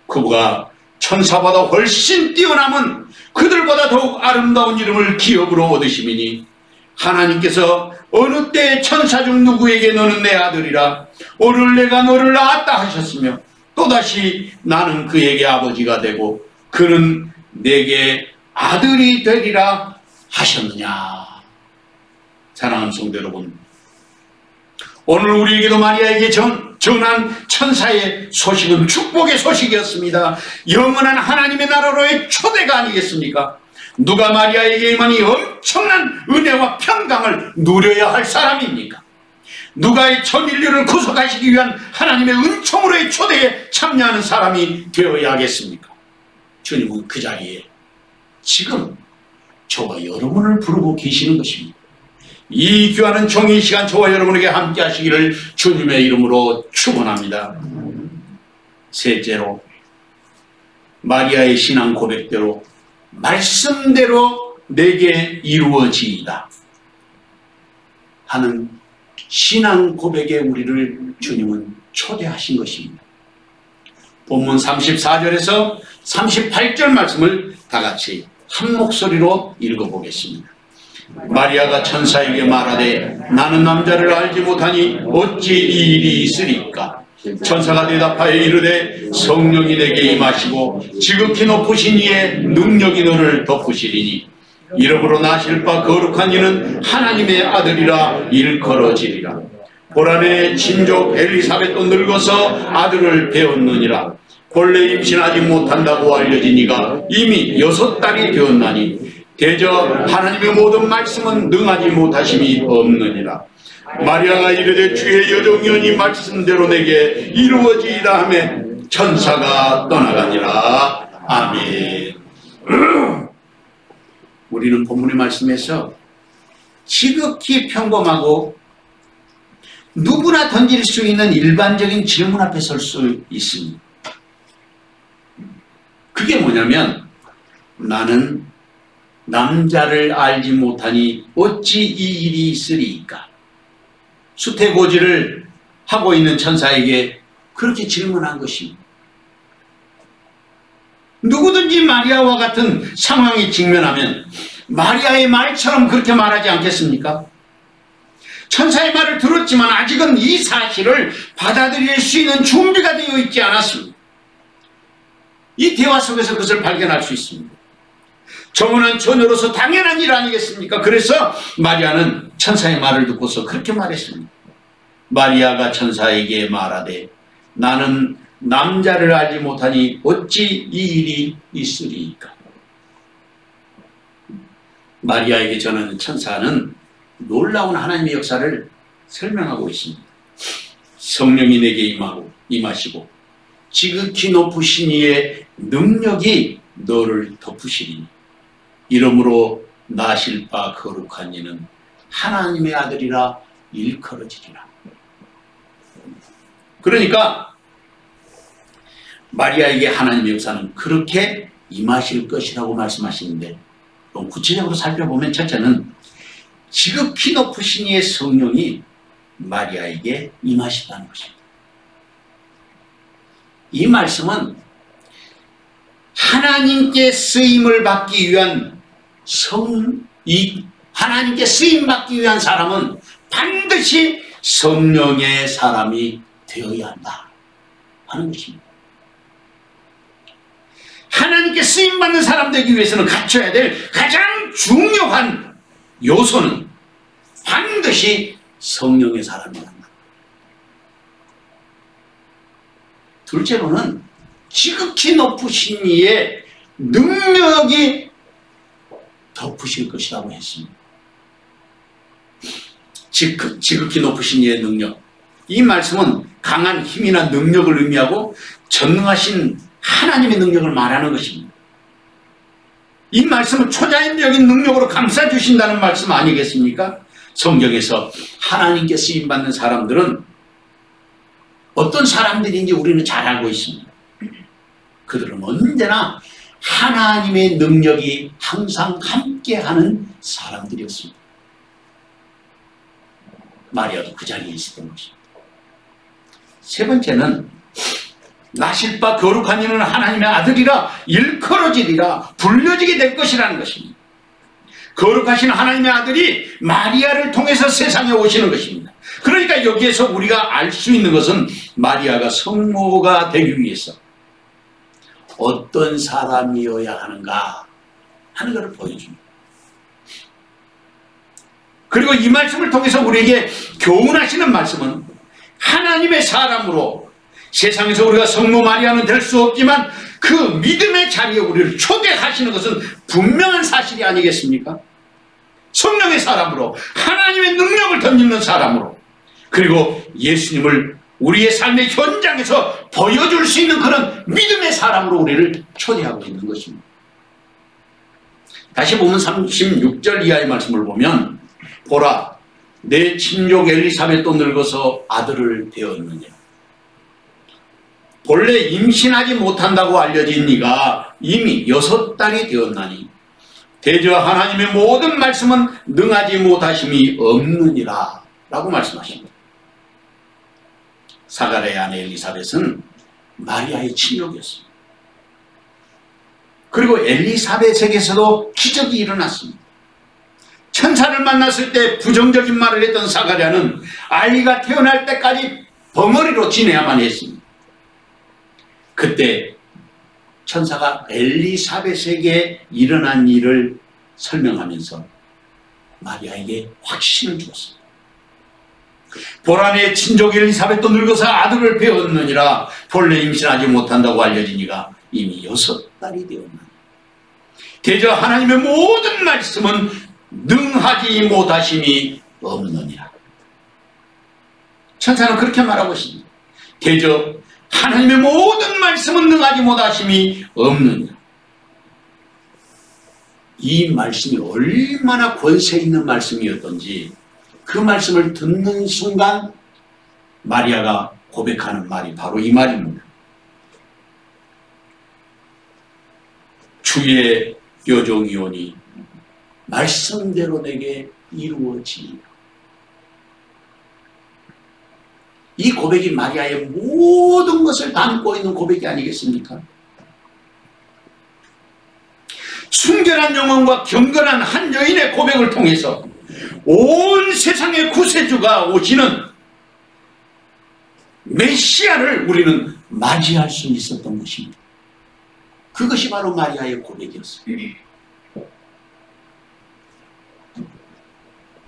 그가 천사보다 훨씬 뛰어남은 그들보다 더욱 아름다운 이름을 기업으로 얻으심이니 하나님께서 어느 때에 천사 중 누구에게 너는 내 아들이라 오늘 내가 너를 낳았다 하셨으며 또다시 나는 그에게 아버지가 되고 그는 내게 아들이 되리라 하셨느냐. 사랑하는 성도 여러분, 오늘 우리에게도 마리아에게 전한 천사의 소식은 축복의 소식이었습니다. 영원한 하나님의 나라로의 초대가 아니겠습니까? 누가 마리아에게 임하니 엄청난 은혜와 평강을 누려야 할 사람입니까? 누가 전 인류를 구속하시기 위한 하나님의 은총으로의 초대에 참여하는 사람이 되어야 하겠습니까? 주님은 그 자리에 지금 저와 여러분을 부르고 계시는 것입니다. 이 귀한 종의 시간 저와 여러분에게 함께 하시기를 주님의 이름으로 축원합니다. 셋째로 마리아의 신앙 고백대로 말씀대로 내게 이루어지이다 하는 신앙 고백에 우리를 주님은 초대하신 것입니다. 본문 34절에서 38절 말씀을 다 같이 한 목소리로 읽어보겠습니다. 마리아가 천사에게 말하되 나는 남자를 알지 못하니 어찌 이 일이 있으리까? 천사가 대답하여 이르되 성령이 내게 임하시고 지극히 높으신 이의 능력이 너를 덮으시리니 이름으로 나실 바 거룩한 이는 하나님의 아들이라 일컬어지리라. 보라 내 친족 엘리사벳도 늙어서 아들을 배웠느니라. 본래 임신하지 못한다고 알려진 이가 이미 6달이 되었나니 대저 하나님의 모든 말씀은 능하지 못하심이 없느니라. 마리아가 이르되 주의 여종이오니 말씀대로 내게 이루어지이다 하매 천사가 떠나가니라. 아멘. 우리는 본문의 말씀에서 지극히 평범하고 누구나 던질 수 있는 일반적인 질문 앞에 설 수 있습니다. 그게 뭐냐면 나는 남자를 알지 못하니 어찌 이 일이 있으리이까? 수태고지를 하고 있는 천사에게 그렇게 질문한 것입니다. 누구든지 마리아와 같은 상황에 직면하면 마리아의 말처럼 그렇게 말하지 않겠습니까? 천사의 말을 들었지만 아직은 이 사실을 받아들일 수 있는 준비가 되어 있지 않았습니다. 이 대화 속에서 그것을 발견할 수 있습니다. 정은한 처녀로서 당연한 일 아니겠습니까? 그래서 마리아는 천사의 말을 듣고서 그렇게 말했습니다. 마리아가 천사에게 말하되 나는 남자를 알지 못하니 어찌 이 일이 있으리이까? 마리아에게 전하는 천사는 놀라운 하나님의 역사를 설명하고 있습니다. 성령이 내게 임하시고 지극히 높으신 이의 능력이 너를 덮으시리니 이러므로 나실 바 거룩한 이는 하나님의 아들이라 일컬어지리라. 그러니까 마리아에게 하나님의 역사는 그렇게 임하실 것이라고 말씀하시는데, 좀 구체적으로 살펴보면 첫째는 지극히 높으신 이의 성령이 마리아에게 임하신다는 것입니다. 이 말씀은 하나님께 쓰임을 받기 위한 하나님께 쓰임 받기 위한 사람은 반드시 성령의 사람이 되어야 한다 하는 것입니다. 하나님께 쓰임 받는 사람 되기 위해서는 갖춰야 될 가장 중요한 요소는 반드시 성령의 사람이란다. 둘째로는 지극히 높으신 이의 능력이 덮으실 것이라고 했습니다. 지극히 높으신 이의 능력. 이 말씀은 강한 힘이나 능력을 의미하고 전능하신 하나님의 능력을 말하는 것입니다. 이 말씀은 초자연적인 능력으로 감싸주신다는 말씀 아니겠습니까? 성경에서 하나님께 쓰임받는 사람들은 어떤 사람들인지 우리는 잘 알고 있습니다. 그들은 언제나 하나님의 능력이 항상 함께하는 사람들이었습니다. 마리아도 그 자리에 있었던 것입니다. 세 번째는 나실 바 거룩한 이는 하나님의 아들이라 일컬어지리라 불려지게 될 것이라는 것입니다. 거룩하신 하나님의 아들이 마리아를 통해서 세상에 오시는 것입니다. 그러니까 여기에서 우리가 알 수 있는 것은 마리아가 성모가 되기 위해서 어떤 사람이어야 하는가 하는 것을 보여줍니다. 그리고 이 말씀을 통해서 우리에게 교훈하시는 말씀은 하나님의 사람으로 세상에서 우리가 성모 마리아는 될 수 없지만 그 믿음의 자리에 우리를 초대하시는 것은 분명한 사실이 아니겠습니까? 성령의 사람으로, 하나님의 능력을 덧입는 사람으로, 그리고 예수님을 우리의 삶의 현장에서 보여줄 수 있는 그런 믿음의 사람으로 우리를 초대하고 있는 것입니다. 다시 보면 36절 이하의 말씀을 보면 보라, 내 친족 엘리사벳도 늙어서 아들을 배었느냐. 본래 임신하지 못한다고 알려진 네가 이미 6달이 되었나니 대저 하나님의 모든 말씀은 능하지 못하심이 없느니라 라고 말씀하십니다. 사가랴의 아내 엘리사벳은 마리아의 친족이었습니다. 그리고 엘리사벳에게서도 기적이 일어났습니다. 천사를 만났을 때 부정적인 말을 했던 사가랴는 아이가 태어날 때까지 벙어리로 지내야만 했습니다. 그때 천사가 엘리사벳에게 일어난 일을 설명하면서 마리아에게 확신을 주었습니다. 보라, 내 친족 엘리사벳도 늙어서 아들을 배웠느니라. 본래 임신하지 못한다고 알려진 이가 이미 6달이 되었나니 대저 하나님의 모든 말씀은 능하지 못하심이 없느니라. 천사는 그렇게 말하고 있습니다. 대저 하나님의 모든 말씀은 능하지 못하심이 없느니라. 이 말씀이 얼마나 권세 있는 말씀이었던지 그 말씀을 듣는 순간 마리아가 고백하는 말이 바로 이 말입니다. 주의 여종이오니 말씀대로 내게 이루어지리라. 이 고백이 마리아의 모든 것을 담고 있는 고백이 아니겠습니까? 순결한 영혼과 경건한 한 여인의 고백을 통해서 온 세상의 구세주가 오시는 메시아를 우리는 맞이할 수 있었던 것입니다. 그것이 바로 마리아의 고백이었어요.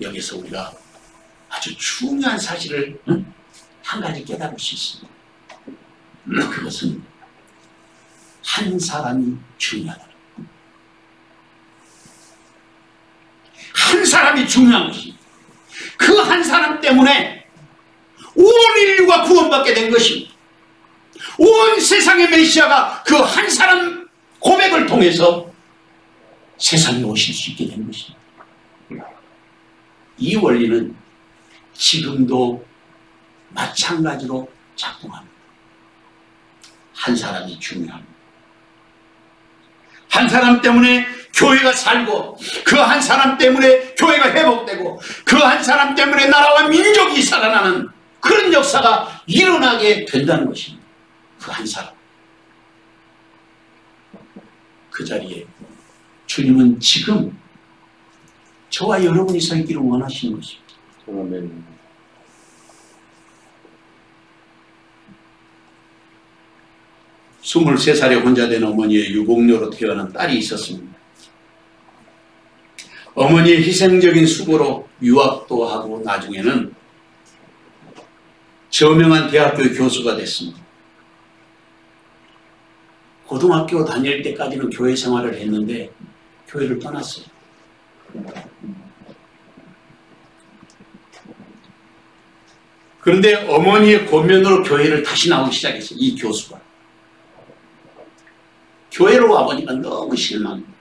여기서 우리가 아주 중요한 사실을 한 가지 깨달을 수 있습니다. 그것은 한 사람이 중요하다. 한 사람이 중요한 것입니다. 그 한 사람 때문에 온 인류가 구원받게 된 것입니다. 온 세상의 메시아가 그 한 사람 고백을 통해서 세상에 오실 수 있게 된 것입니다. 이 원리는 지금도 마찬가지로 작동합니다. 한 사람이 중요합니다. 한 사람 때문에 교회가 살고, 그 한 사람 때문에 교회가 회복되고, 그 한 사람 때문에 나라와 민족이 살아나는 그런 역사가 일어나게 된다는 것입니다. 그 한 사람. 그 자리에 주님은 지금 저와 여러분이 서 있기를 원하시는 것입니다. 아멘. 23살에 혼자 된 어머니의 유복녀로 태어난 딸이 있었습니다. 어머니의 희생적인 수고로 유학도 하고 나중에는 저명한 대학교 교수가 됐습니다. 고등학교 다닐 때까지는 교회 생활을 했는데 교회를 떠났어요. 그런데 어머니의 권면으로 교회를 다시 나오기 시작했어요. 이 교수가. 교회로 와보니까 너무 실망입니다.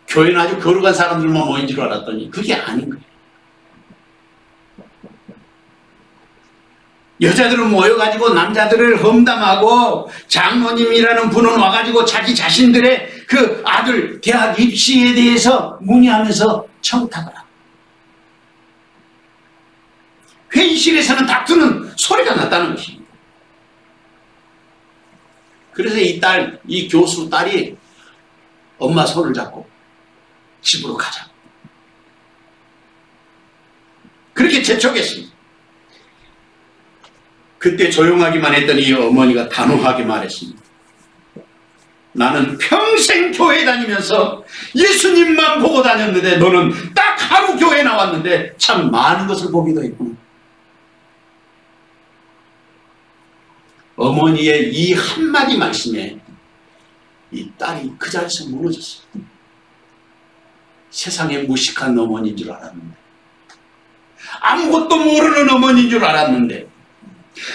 교회는 아주 거룩한 사람들만 모인 줄 알았더니 그게 아닌 거예요. 여자들은 모여가지고 남자들을 험담하고, 장로님이라는 분은 와가지고 자기 자신들의 그 아들 대학 입시에 대해서 문의하면서 청탁을 하고, 회의실에서는 다투는 소리가 났다는 것입니다. 그래서 이 교수 딸이 엄마 손을 잡고 집으로 가자, 그렇게 재촉했습니다. 그때 조용하기만 했더니 어머니가 단호하게 말했습니다. 나는 평생 교회 다니면서 예수님만 보고 다녔는데 너는 딱 하루 교회 나왔는데 참 많은 것을 보기도 했구나. 어머니의 이 한마디 말씀에 이 딸이 그 자리에서 무너졌어요. 세상에 무식한 어머니인 줄 알았는데, 아무것도 모르는 어머니인 줄 알았는데,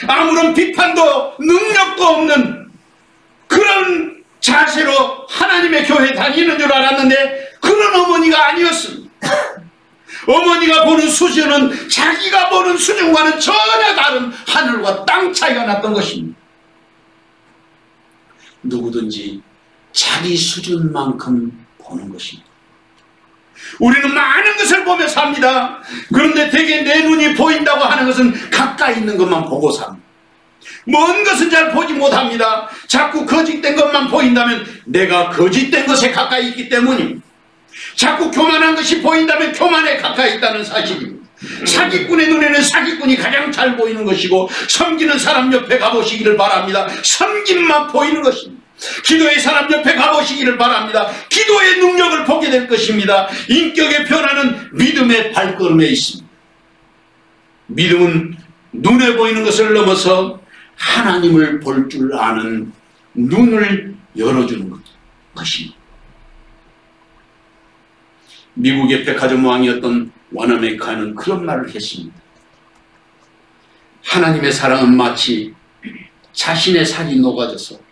아무런 비판도 능력도 없는 그런 자세로 하나님의 교회 다니는 줄 알았는데 그런 어머니가 아니었습니다. 어머니가 보는 수준은 자기가 보는 수준과는 전혀 다른 하늘과 땅 차이가 났던 것입니다. 누구든지 자기 수준만큼 보는 것입니다. 우리는 많은 것을 보며 삽니다. 그런데 대개 내 눈이 보인다고 하는 것은 가까이 있는 것만 보고 삽니다. 먼 것은 잘 보지 못합니다. 자꾸 거짓된 것만 보인다면 내가 거짓된 것에 가까이 있기 때문입니다. 자꾸 교만한 것이 보인다면 교만에 가까이 있다는 사실입니다. 사기꾼의 눈에는 사기꾼이 가장 잘 보이는 것이고, 섬기는 사람 옆에 가보시기를 바랍니다. 섬김만 보이는 것입니다. 기도의 사람 옆에 가보시기를 바랍니다. 기도의 능력을 보게 될 것입니다. 인격의 변화는 믿음의 발걸음에 있습니다. 믿음은 눈에 보이는 것을 넘어서 하나님을 볼 줄 아는 눈을 열어주는 것입니다. 미국의 백화점 왕이었던 와나메카는 그런 말을 했습니다. 하나님의 사랑은 마치 자신의 살이 녹아져서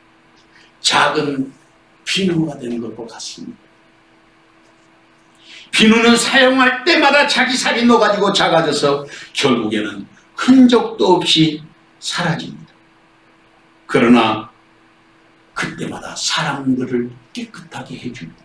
작은 비누가 되는 것과 같습니다. 비누는 사용할 때마다 자기 살이 녹아지고 작아져서 결국에는 흔적도 없이 사라집니다. 그러나 그때마다 사람들을 깨끗하게 해줍니다.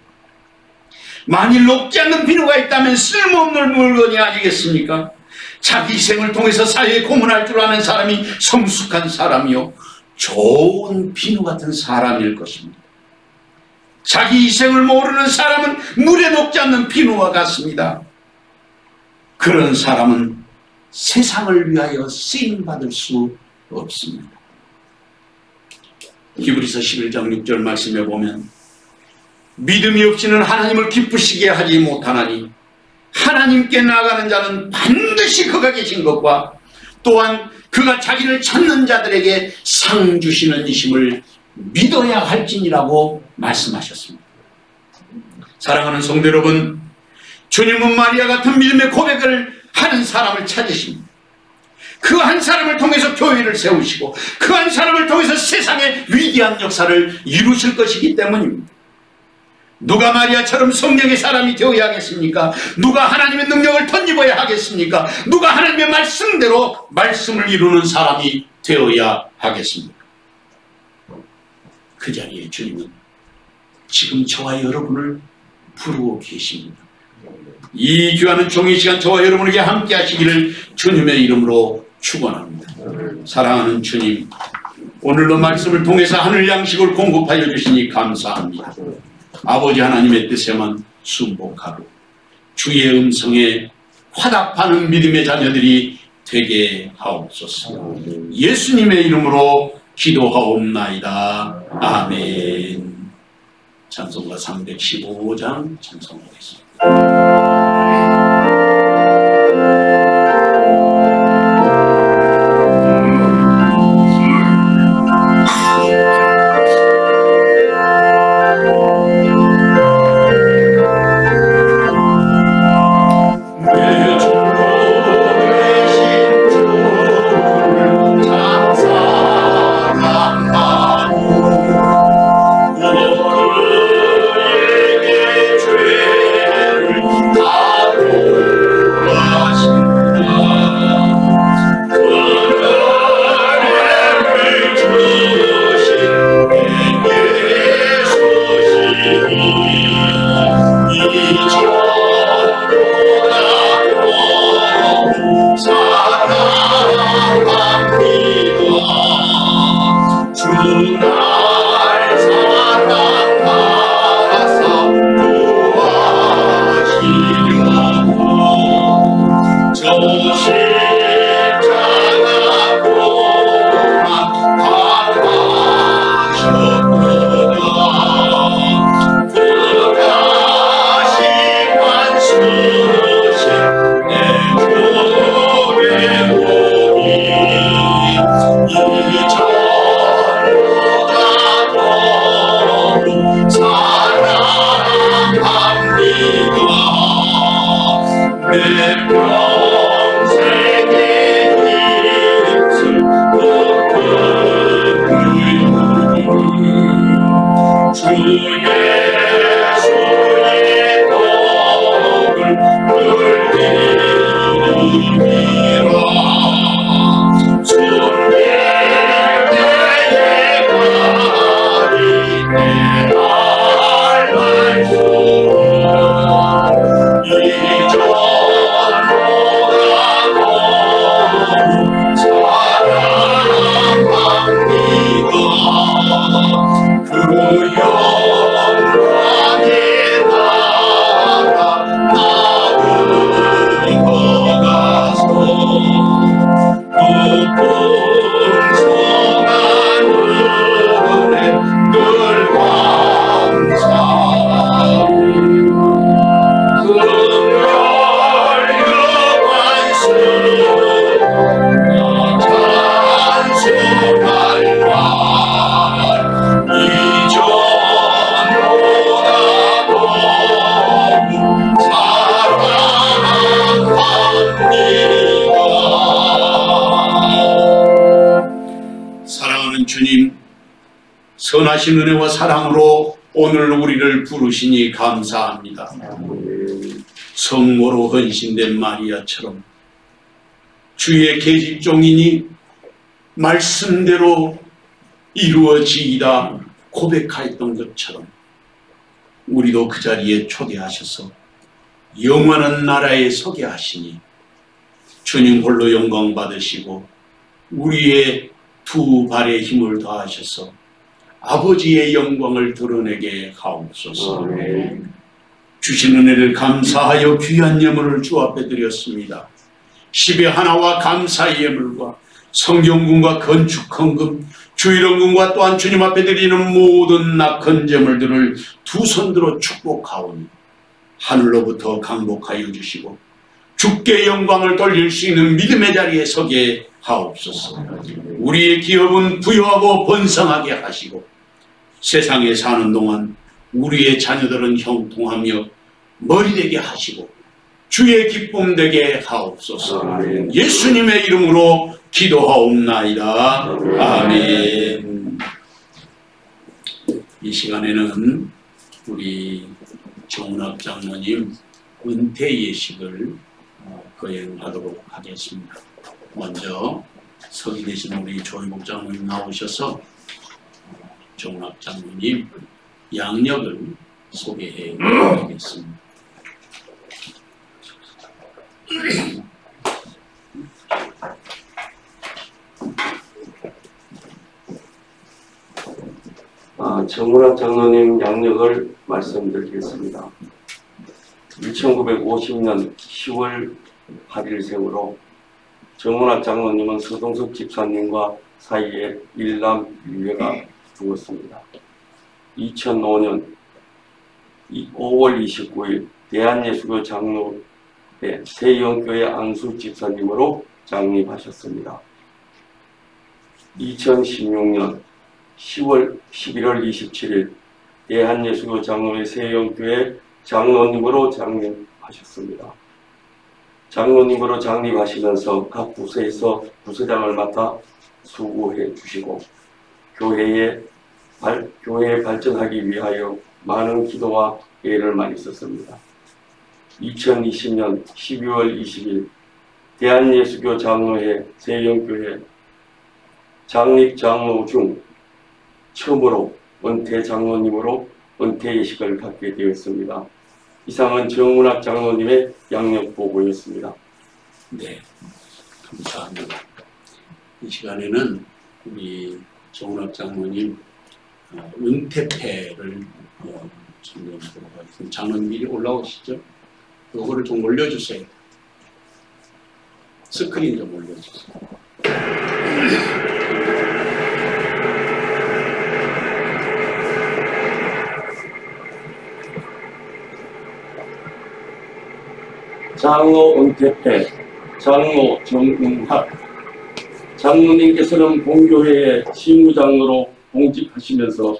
만일 녹지 않는 비누가 있다면 쓸모없는 물건이 아니겠습니까? 자기 희생을 통해서 사회에 공헌할 줄 아는 사람이 성숙한 사람이요, 좋은 비누 같은 사람일 것입니다. 자기 희생을 모르는 사람은 물에 녹지 않는 비누와 같습니다. 그런 사람은 세상을 위하여 쓰임받을 수 없습니다. 히브리서 11장 6절 말씀에 보면 믿음이 없이는 하나님을 기쁘시게 하지 못하나니 하나님께 나아가는 자는 반드시 그가 계신 것과 또한 그가 자기를 찾는 자들에게 상 주시는 이심을 믿어야 할지니라고 말씀하셨습니다. 사랑하는 성도 여러분, 주님은 마리아 같은 믿음의 고백을 하는 사람을 찾으십니다. 그 한 사람을 통해서 교회를 세우시고 그 한 사람을 통해서 세상의 위대한 역사를 이루실 것이기 때문입니다. 누가 마리아처럼 성령의 사람이 되어야 하겠습니까? 누가 하나님의 능력을 덧입어야 하겠습니까? 누가 하나님의 말씀대로 말씀을 이루는 사람이 되어야 하겠습니까? 그 자리에 주님은 지금 저와 여러분을 부르고 계십니다. 이 귀한 종이 시간 저와 여러분에게 함께 하시기를 주님의 이름으로 축원합니다. 사랑하는 주님, 오늘도 말씀을 통해서 하늘 양식을 공급하여 주시니 감사합니다. 아버지 하나님의 뜻에만 순복하고 주의 음성에 화답하는 믿음의 자녀들이 되게 하옵소서. 예수님의 이름으로 기도하옵나이다. 아멘. 찬송가 315장 찬송하겠습니다. 선하신 은혜와 사랑으로 오늘 우리를 부르시니 감사합니다. 성모로 헌신된 마리아처럼 주의 계집종이니 말씀대로 이루어지이다 고백하였던 것처럼 우리도 그 자리에 초대하셔서 영원한 나라에 서게 하시니 주님 홀로 영광 받으시고 우리의 두 발에 힘을 더하셔서 아버지의 영광을 드러내게 하옵소서. 주신 은혜를 감사하여 귀한 예물을 주 앞에 드렸습니다. 10의 하나와 감사의 예물과 성경금과 건축헌금, 주일헌금과 또한 주님 앞에 드리는 모든 낙헌 제물들을 두 손들어 축복하오니 하늘로부터 강복하여 주시고 주께 영광을 돌릴 수 있는 믿음의 자리에 서게 하옵소서. 우리의 기업은 부유하고 번성하게 하시고 세상에 사는 동안 우리의 자녀들은 형통하며 머리되게 하시고 주의 기쁨 되게 하옵소서. 예수님의 이름으로 기도하옵나이다. 아멘. 이 시간에는 우리 정운학 장로님 은퇴 예식을 거행하도록 하겠습니다. 먼저 서기 되신 우리 조희복 장로님 나오셔서 정운학 장로님 양력을 소개해 드리겠습니다. 정운학 장로님 양력을 말씀드리겠습니다. 1950년 10월 8일생으로 정운학 장로님은 서동석 집사님과 사이에 일남 일녀가 죽었습니다. 2005년 5월 29일 대한예수교 장로회 세영교회 안수 집사님으로 장립하셨습니다. 2016년 11월 27일 대한예수교 장로회 세영교회 장로님으로 장립하셨습니다. 장로님으로 장립하시면서 각 부서에서 부서장을 맡아 수고해 주시고 교회에 발전하기 위하여 많은 기도와 애를 많이 썼습니다. 2020년 12월 20일 대한예수교 장로회 세영교회 장립 장로 중 처음으로 은퇴 장로님으로 은퇴 예식을 갖게 되었습니다. 이상은 정운학 장로님의 양력 보고였습니다. 네, 감사합니다. 이 시간에는 우리 정운학 장로님 은퇴패를 전해드리도록 하겠습니다. 장로님 미리 올라오시죠? 요거를 좀 올려주세요. 스크린 좀 올려주세요. 장로 은퇴패 장로 정운학 장로님께서는 본교회의 실무장로로 봉직하시면서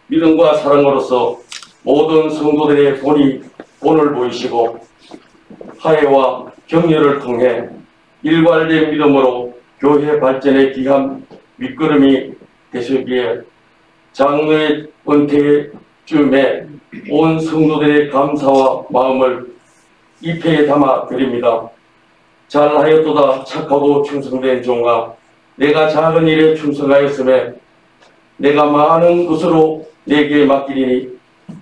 믿음과 사랑으로서 모든 성도들의 본을 보이시고 화해와 격려를 통해 일관된 믿음으로 교회 발전에 귀한 밑거름이 되시기에 장로의 은퇴 즈음에 온 성도들의 감사와 마음을 이 패에 담아 드립니다. 잘하였도다 착하고 충성된 종아, 내가 작은 일에 충성하였음에 내가 많은 것으로 내게 맡기리니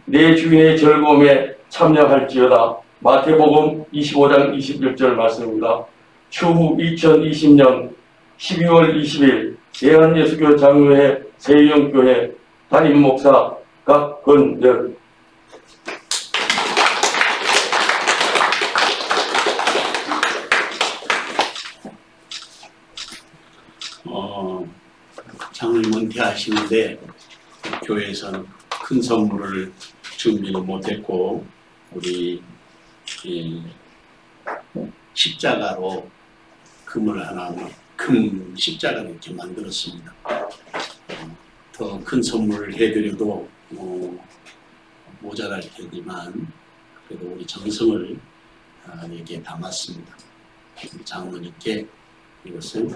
내 주인의 즐거움에 참여할지어다. 마태복음 25장 21절 말씀입니다. 추후 2020년 12월 20일 대한예수교 장로회 세영교회 담임목사 각건열. 장로님 은퇴하시는데 교회에서는 큰 선물을 준비를 못했고 우리 십자가로 금을 하나 금 십자가를 이렇게 만들었습니다. 더 큰 선물을 해드려도 모자랄 테지만 그래도 우리 정성을 여기에 담았습니다. 장로님께 이것을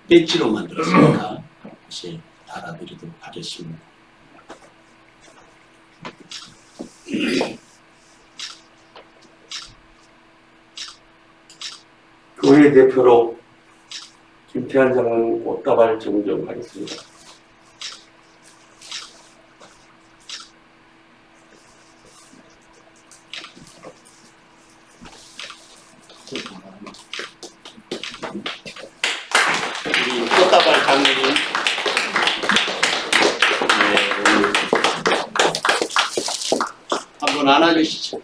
배지로 만들었으니까 이제 달아드리도록 하겠습니다. 교회 대표로 김태한 장로님 꽃다발 증정하겠습니다. 우리 꽃다발 장로님 손 안아주시죠.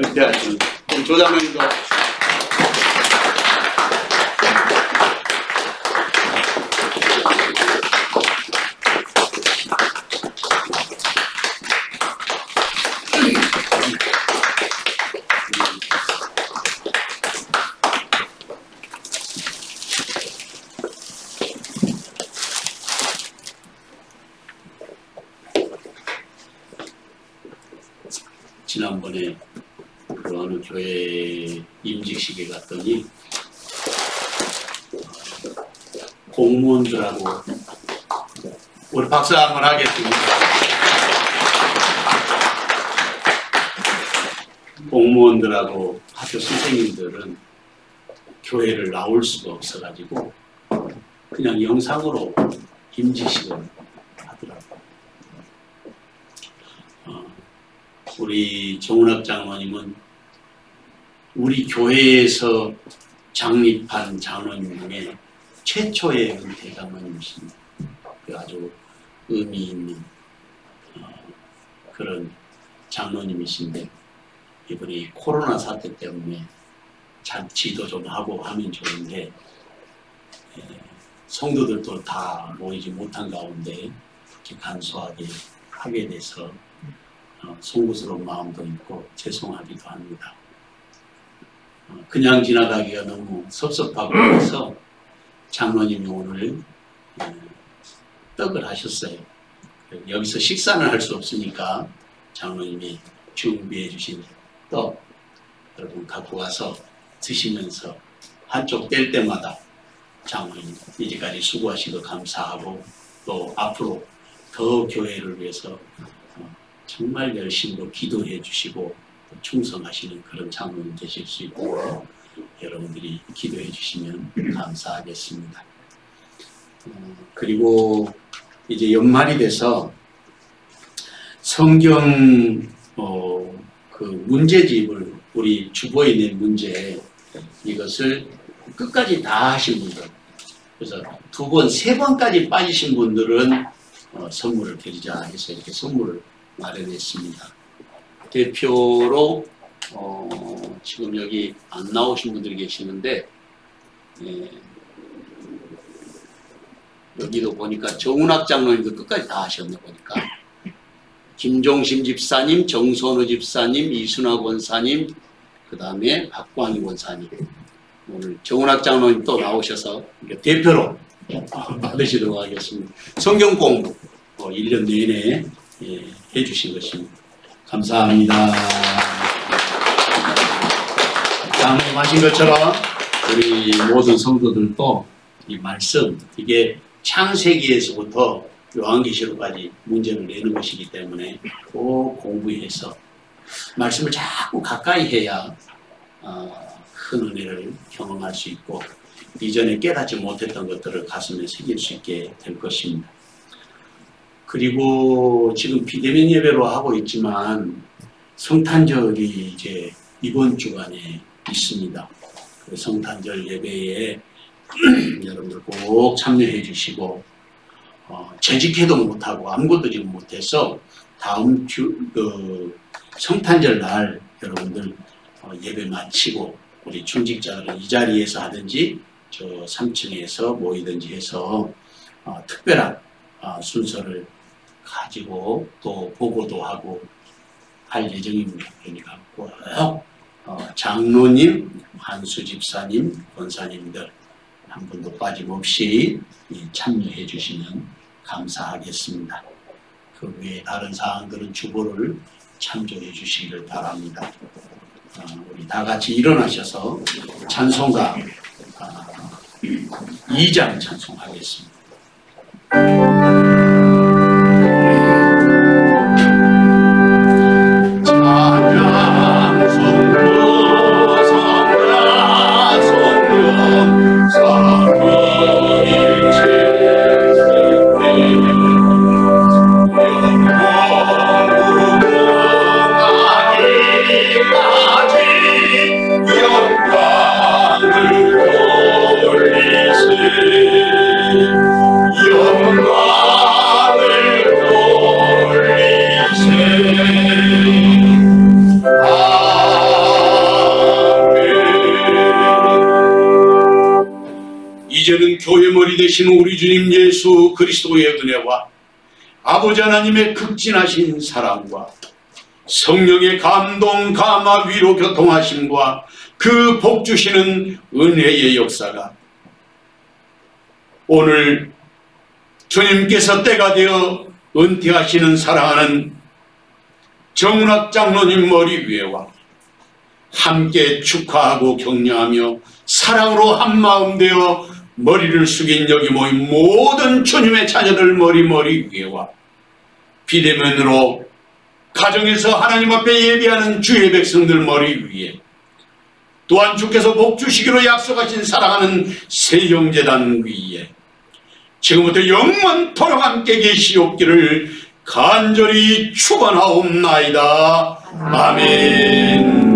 은퇴하신 우리 조장님도 지난번에 그 어느 교회 임직식에 갔더니 공무원들하고 우리 박수 한번 하겠습니다. 공무원들하고 학교 선생님들은 교회를 나올 수가 없어가지고 그냥 영상으로 임직식을 하더라고요. 우리 정운학 장로님은 우리 교회에서 창립한 장로님 중에 최초의 은퇴 장로님이십니다. 아주 의미 있는 그런 장로님이신데 이번에 코로나 사태 때문에 잔치도 좀 하고 하면 좋은데 성도들도 다 모이지 못한 가운데 이렇게 간소하게 하게 돼서 송구스러운 마음도 있고 죄송하기도 합니다. 그냥 지나가기가 너무 섭섭하고 해서 장로님이 오늘 떡을 하셨어요. 여기서 식사는 할 수 없으니까 장로님이 준비해 주신 떡 여러분 갖고 와서 드시면서 한쪽 뗄 때마다 장로님 이제까지 수고하시고 감사하고 또 앞으로 더 교회를 위해서 정말 열심으로 기도해 주시고 충성하시는 그런 장로님 되실 수 있고 여러분들이 기도해 주시면 감사하겠습니다. 그리고 이제 연말이 돼서 성경 그 문제집을 우리 주보에 있는 문제 이것을 끝까지 다 하신 분들 그래서 2번, 3번까지 빠지신 분들은 선물을 드리자 해서 이렇게 선물을 마련했습니다. 대표로 지금 여기 안 나오신 분들이 계시는데 여기도 보니까 정운학 장로님도 끝까지 다 하셨네 보니까 김종심 집사님, 정선우 집사님, 이순학 원사님 그 다음에 박광희 원사님 오늘 정운학 장로님 또 나오셔서 대표로 받으시도록 하겠습니다. 성경 공부 1년 내내 해주신 것입니다. 감사합니다. 장로님 하신 것처럼 우리 모든 성도들도 이 말씀 이게 창세기에서부터 요한계시록까지 문제를 내는 것이기 때문에 꼭 공부해서 말씀을 자꾸 가까이 해야 큰 은혜를 경험할 수 있고 이전에 깨닫지 못했던 것들을 가슴에 새길 수 있게 될 것입니다. 그리고 지금 비대면 예배로 하고 있지만 성탄절이 이제 이번 주간에 있습니다. 그 성탄절 예배에 여러분들 꼭 참여해 주시고 재직해도 못하고 아무것도 지금 못해서 다음 주 성탄절 날 여러분들 예배 마치고 우리 중직자들은 이 자리에서 하든지 저 3층에서 모이든지 해서 특별한 순서를 가지고 또 보고도 하고 할 예정입니다. 그러니까 꼭 장로님, 한수 집사님, 권사님들 한 분도 빠짐없이 참여해 주시면 감사하겠습니다. 그 외에 다른 사항들은 주보를 참조해 주시기를 바랍니다. 우리 다 같이 일어나셔서 찬송가 2장 찬송하겠습니다. 영광을 머리 되신 우리 주님 예수 그리스도의 은혜와 아버지 하나님의 극진하신 사랑과 성령의 감동, 감화, 위로, 교통하심과 그 복 주시는 은혜의 역사가 오늘 주님께서 때가 되어 은퇴하시는 사랑하는 정운학 장로님 머리 위에와 함께 축하하고 격려하며 사랑으로 한마음 되어 머리를 숙인 여기 모인 모든 주님의 자녀들 머리 위에와 비대면으로 가정에서 하나님 앞에 예배하는 주의 백성들 머리 위에 또한 주께서 복 주시기로 약속하신 사랑하는 세영재단 위에 지금부터 영원토록 함께 계시옵기를 간절히 축원하옵나이다. 아멘.